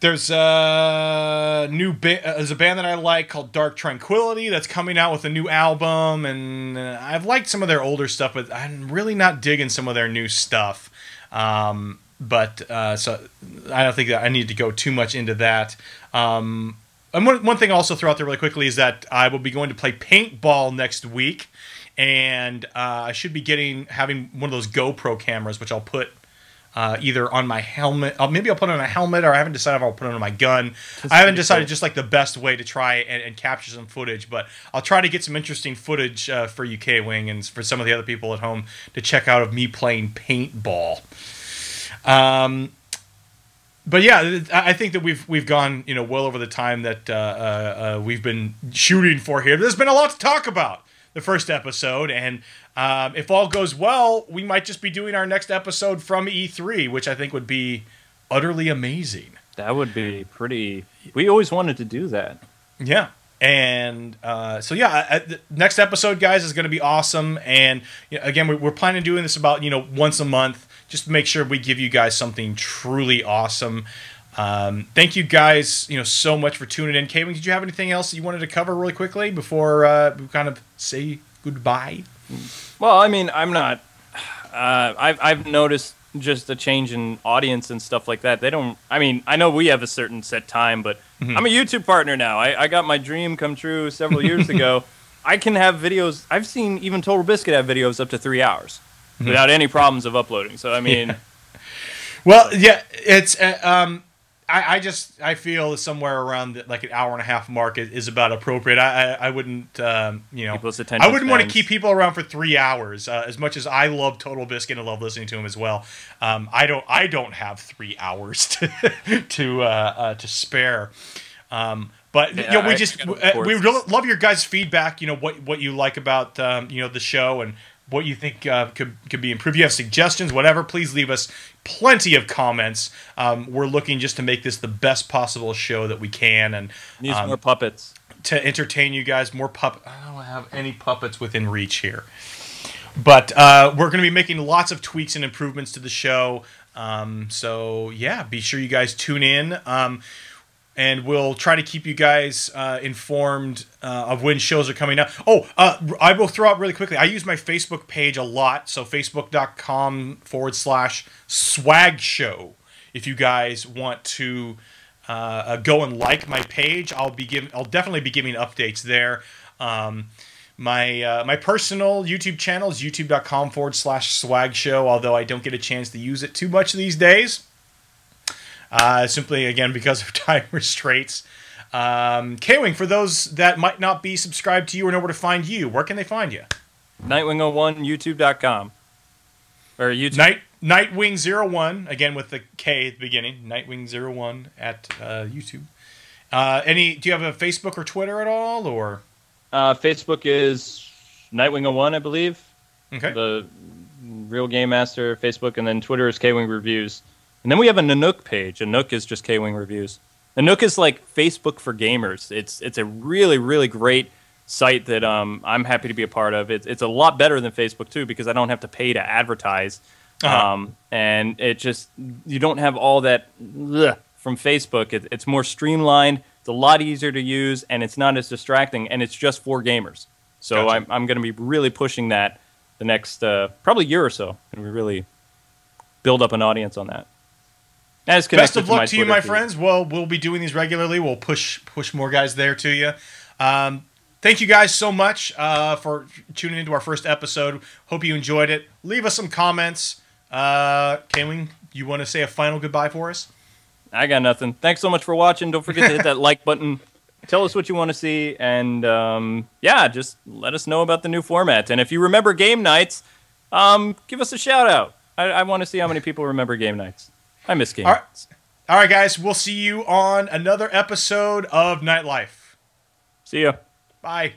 There's a there's a band that I like called Dark Tranquility that's coming out with a new album, and I've liked some of their older stuff, but I'm really not digging some of their new stuff. So I don't think that I need to go too much into that. And one thing I'll also throw out there really quickly is that I will be going to play paintball next week, and I should be having one of those GoPro cameras, which I'll put either on my helmet. Maybe I'll put it on a helmet, or I haven't decided if I'll put it on my gun. I haven't decided just like the best way to try and capture some footage, but I'll try to get some interesting footage for you, KWING, and for some of the other people at home to check out of me playing paintball. But yeah, I think that we've gone well over the time that we've been shooting for here. There's been a lot to talk about the first episode, and if all goes well, we might just be doing our next episode from E3, which I think would be utterly amazing. That would be pretty... We always wanted to do that. Yeah. And so yeah, the next episode, guys, is going to be awesome. And again, we're planning on doing this about once a month, just to make sure we give you guys something truly awesome. Thank you guys, so much for tuning in. KWING, did you have anything else that you wanted to cover really quickly before we kind of say goodbye? Well, I mean, I'm not. I've noticed just a change in audience and stuff like that. They don't. I mean, I know we have a certain set time, but I'm a YouTube partner now. I got my dream come true several years ago. I can have videos. I've seen even Total Biscuit have videos up to 3 hours without any problems of uploading. So I mean, yeah. Well, yeah, it's. I feel somewhere around like an hour and a half mark is about appropriate. I wouldn't people's attention I wouldn't want to spans. keep people around for 3 hours. As much as I love Total Biscuit and love listening to him as well, I don't have 3 hours to spare. But Yeah, we really love your guys' feedback. What you like about the show and what you think could be improved. You have suggestions, whatever, please leave us plenty of comments. We're looking just to make this the best possible show that we can, and Needs more puppets to entertain you guys. More I don't have any puppets within reach here, but we're going to be making lots of tweaks and improvements to the show. So yeah, be sure you guys tune in. And we'll try to keep you guys informed of when shows are coming out. Oh, I will throw out really quickly. I use my Facebook page a lot, so facebook.com/swag show. If you guys want to go and like my page, I'll definitely be giving updates there. My personal YouTube channel is youtube.com/swag show, although I don't get a chance to use it too much these days. Simply, again, because of time restraints. KWING, for those that might not be subscribed to you or know where to find you, where can they find you? Nightwing01, youtube.com. Or YouTube. Nightwing01, again with the K at the beginning. Nightwing01 at YouTube. Do you have a Facebook or Twitter at all? Or Facebook is Nightwing01, I believe. Okay. The Real Game Master Facebook, and then Twitter is KWING Reviews. And then we have a Nanook page. Nanook is just KWING Reviews. Nanook is like Facebook for gamers. It's a really, really great site that I'm happy to be a part of. It's a lot better than Facebook, too, because I don't have to pay to advertise. And you don't have all that from Facebook. It's more streamlined. It's a lot easier to use, and it's not as distracting, and it's just for gamers. So Gotcha. I'm going to be really pushing that the next probably year or so, and we really build up an audience on that. Best of luck to you, my friends. Well, we'll be doing these regularly. We'll push more guys there to you. Thank you guys so much for tuning into our first episode. Hope you enjoyed it. Leave us some comments. KWING, you want to say a final goodbye for us? I got nothing. Thanks so much for watching. Don't forget to hit that like button. Tell us what you want to see. And, yeah, just let us know about the new format. And if you remember game nights, give us a shout-out. I want to see how many people remember game nights. I miss game nights. All right, guys. We'll see you on another episode of Nightlife. See ya. Bye.